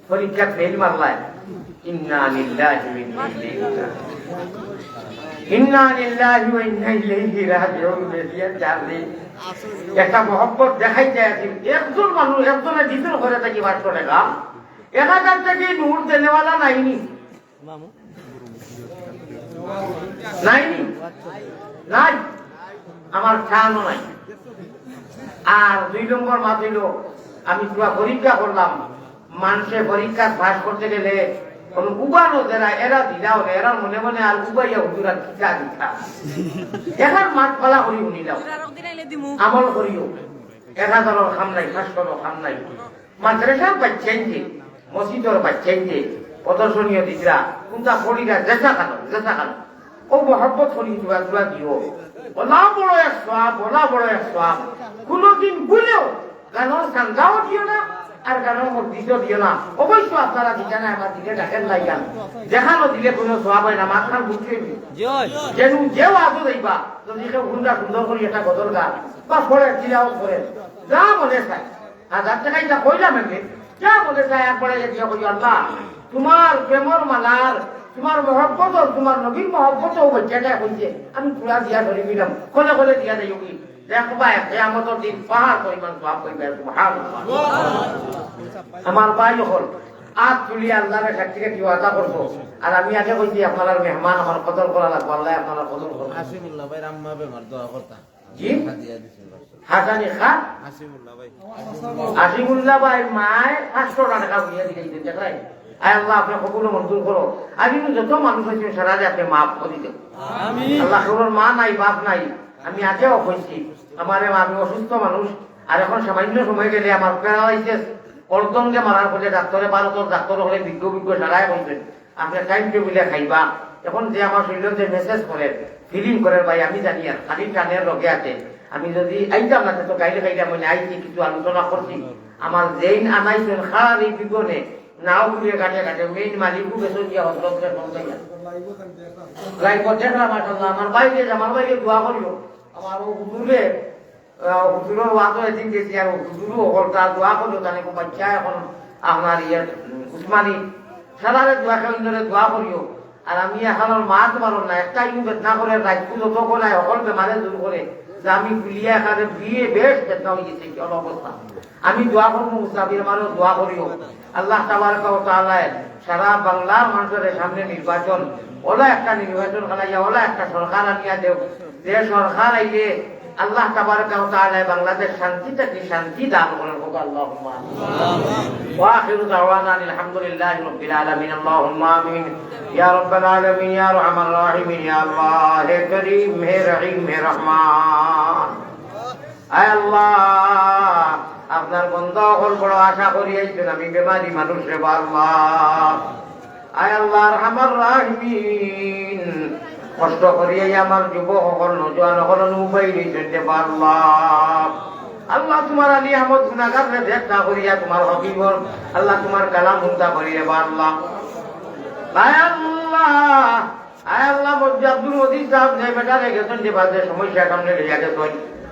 পরীক্ষা ফেল মারলাই ইন্না লিল্লাহি ওয়া ইন্না ইলাইহি রাজিউন বেরিয়া যাবে একটা মহব্বত দেখাই যায় একজন মানুষ একজনের ভিতর করে থাকি 500 টাকা এলাকার থেকে নূর দেনেওয়ালা নাইনি নাইনি নাই আমার ছানো নাই আর 2 নম্বর মাত হইল আমি পুরা পরীক্ষা করলাম মানুষের পরীক্ষা পাস করতে গেলে কোন উবানো যারা এরা দিলাও এরা মনে মনে আর উবাইয়া হুজুরা খিচা দিতা এখন মাঠ পালা করি শুনিলাম আমল করিও 1000 খাম নাই 500 খাম নাই মাদ্রাসার বাচ্চাই যে মসজিদের বাচ্চাই যে প্রদর্শনীয় দিদরা কোনটা পড়িরা জেসা খানো ও মহব্বত করি দুয়া দিও বলা বড় এক সওয়াব কোনদিন ভুলেও গানোর সান্দাও দিও না আর গানোর মসজিদও দিও না অবশ্য আপনারা দিতে না আমার দিকে ডাকেন নাই গান দেখানো দিলে কোনো সওয়াব হয় না মাথার বুঝতে যেন যেও আজও দেখবা যদি কেউ সুন্দর করে একটা গদর গান বা পড়ে দিলাও করে যা মনে চায় 1000 টাকা এটা কইলাম এমনি যা মনে চায় একবারে দিয়ে কই আল্লাহ তোমার প্রেমর মালার তোমার মহব্বত তোমার নবীর মহব্বত বাচ্চাটা হইছে আমি পুরা দিয়া ধরে নিলাম কোলে দিয়া দেই কি দেখবা কিয়ামতের দিন পাহাড় পরিমাণ সওয়াব পাইবে সুবহানাল্লাহ আমার ভাই হল আজ তুলি আল্লাহর সাক্ষীকে কি ওয়াদা করবো আর আমি আগে কইছি আপনার মেহমান আমার কদর করা লাগবে আল্লাহ আপনার কদর করবে হাসিমুল্লাহ ভাই রাম্মা বেমার দোয়া করতা জি হাসানি খান আসিমুল্লাহ ভাই মায় 500 টাকা দিয়ে দিয়েছেন দেখলাই আল্লাহ আপনি কবুল মঞ্জুর করো আমি যত মানুষ হয়েছে সারা যে আপনি মাফ করে দেন আল্লাহ কারোর মা নাই বাপ নাই আমি আগেও কইছি আমার আমি অসুস্থ মানুষ আর এখন সামান্য সময় গেলে আমার প্যারালাইসিস অর্ধঙ্গে মারার ফলে ডাক্তারে ভারতের ডাক্তার হলে বিজ্ঞ সারাই কইবেন আপনি টাইম টেবিলে খাইবা এখন যে আমার শরীর যে মেসেজ করেন ফিলিং করেন ভাই আমি জানি আর খালি টানের লগে আছে আমি যদি আইতাম না তো গাইলে মানে আইছি কিছু আলোচনা করছি আমার যেই আনাইছেন খারাপ এই বিজ্ঞনে নাও ঘুরিয়ে কাটে মেইন মালিকও বেসন দিয়া হজরতের পৌঁছাইয়া লাইক দেখলাম মাশাআল্লাহ আমার বাইরে দোয়া করিও আমার হুজুরের ওয়াজও এদিন গেছি আর হুজুরও হলটা দোয়া করিও তাহলে বাচ্চা এখন আপনার উসমানী সারারে দোয়া খেলেন ধরে দোয়া করিও আর আমি এখন মাছ মারো না একটা ইউ বেদনা করে রাজপুত যত করে সকল বেমারে দূর করে যে আমি বিলিয়া এখানে বিয়ে বেশ বেদনা হয়ে গেছে কি অবস্থা আমি দোয়া করবো মুসাফির আমারও দোয়া করিও আল্লাহ তাবারকা ওয়া তাআলা সারা বাংলার মানুষের সামনে নির্বাচন ওলা একটা নির্বাচন খালাইয়া ওলা একটা সরকার আনিয়া দেও যে সরকার আইলে আল্লাহ তাবারকা ওয়া তাআলা বাংলাদেশ শান্তি দান করেন আল্লাহুম্মা ওয়া আখিরু দাওয়ানা আলহামদুলিল্লাহি রাব্বিল আলামিন আল্লাহুম্মা আমিন ইয়া রাব্বাল আলামিন ইয়া আরহামার রাহিমিন ইয়া আল্লাহ হে করিম হে রহিম হে রহমান আয় আল্লাহ আপনার বন্ধ হল বড় আশা করি আইছেন আমি বেমারি মানুষ রে আল্লাহ আয় আল্লাহ আরহামার রাহিমিন কষ্ট করিয়া আমার যুবক সকল নজওয়ান সকল উপায় নিয়েছেন আল্লাহ আল্লাহ তোমার আলী আহমদ গুনাগার রে দেখা করিয়া তোমার হবিবর আল্লাহ তোমার কালাম হুন্তা করিয়া বা আল্লাহ আয় আল্লাহ আয় আল্লাহ মসজিদ আব্দুল মজিদ সাহেব যে বেটা রেখেছেন যে বাজে সমস্যা সামনে রেখে গেছেন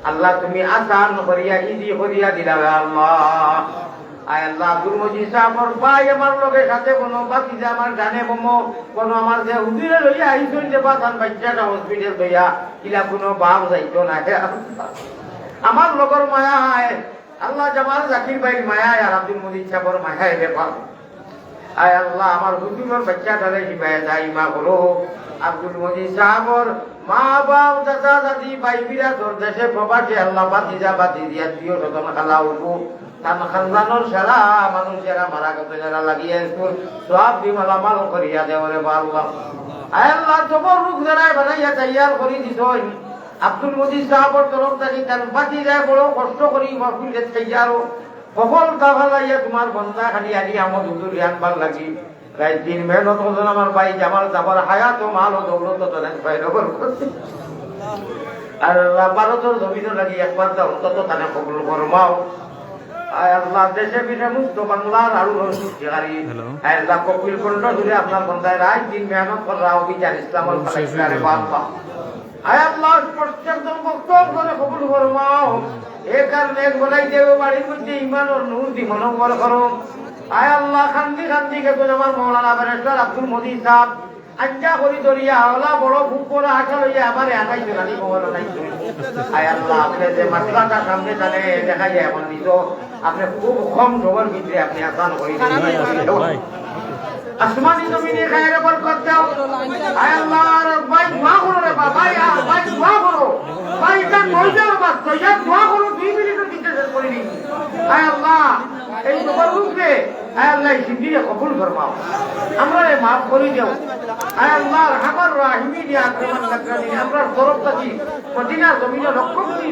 আল্লাহ তুমি আসান করিয়া ইজি করিয়া দিলা আল্লাহ আয় আল্লাহ আব্দুল মজিদ সাহেবর ভাই আমার লোকের সাথে কোনো বাকি যে আমার গানে বমো কোনো আমার যে হুজুরে লইয়া আইসন যে বাসান বাচ্চাটা হসপিটাল লইয়া ইলা কোনো বাপ যাইতো না আমার লগর মায়া আয় আল্লাহ জামাল জাকির ভাই মায়া আর আব্দুল মজিদ সাহেবর মায়া ব্যাপার আয় আল্লাহ আমার হুজুরের বাচ্চাটারে হিবায় দাই মা করো আব্দুল মজিদ সাহেবর মা বাপ দাদা দাদি ভাই বিরা তোর দেশে প্রবাসে আল্লাহ বাতিজা বাতি দিয়া দিও রতন খালা উঠবো তার খানদানোর সারা মানুষ যারা মারা গেছে যারা লাগিয়ে সব বিমালা মাল করিয়া দেওয়ারে বা আল্লাহ আয় আল্লাহ তোমার রূপ যারা বানাইয়া তৈয়ার করি দিত আব্দুল মজিদ সাহেবর তরফ থেকে তার বাতি যায় বড় কষ্ট করি মহফিল তৈয়ারও সকল কাভা লাইয়া তোমার বন্ধা খালি আলি আমার হুজুর আনবার লাগি রাত দিন মেহনত করছেন আমার ভাই জামাল যাবার হায়াত ও মাল ও দৌলত আর আল্লাহ ভারতের জমিনও লাগি একবার অন্তত তানে কবুল ফরমাও আয় আল্লাহ দেশে বিদেশে মুক্ত বাংলার আরো সৃষ্টিকারী আয় আল্লাহ কপিল কণ্ঠ জুড়ে আপনার বন্ধায় রাত দিন মেহনত করা অভিযান ইসলামল ফালাইকারে বাবা আয় আল্লাহ প্রত্যেকজন বক্তব্য করে কবুল ফরমাও এ কারণে বলাই দেব বাড়ির মধ্যে ইমান ও নূর দি মনোবল করো আয় আল্লাহ খান্দি খান্দি কে আমার মৌলানা ব্যারিস্টার আব্দুল মজিদ সাহেব আজ্ঞা করি দরিয়া ওলা বড় বুক করে আশা লইয়া আমার আনাই জানি খবর নাই আয় আল্লাহ আপনি যে মাসলাটা সামনে জানে দেখা যায় এখন দিত আপনি খুব কম সময়ের ভিতরে আপনি আসান করে দিন আসমানি জমিনে খায়রে বরকত দাও আয় আল্লাহ আর ভাই দোয়া করো রে ভাই ভাই দোয়া করো ভাই এটা কই যাও বাস কইয়া দোয়া করো 2 মিনিটের ভিতরে শেষ করে দিন আয় আল্লাহ এই তোমার রূপে আয় আল্লাহ সিদ্ধিরে কবুল ফরমাও আমরা মাফ করে দাও আয় আল্লাহ রহমান রাহিমি দিয়া আক্রমণ লাগা দিন আমরা তরফ থেকে মদিনা জমিনে লক্ষ্য করি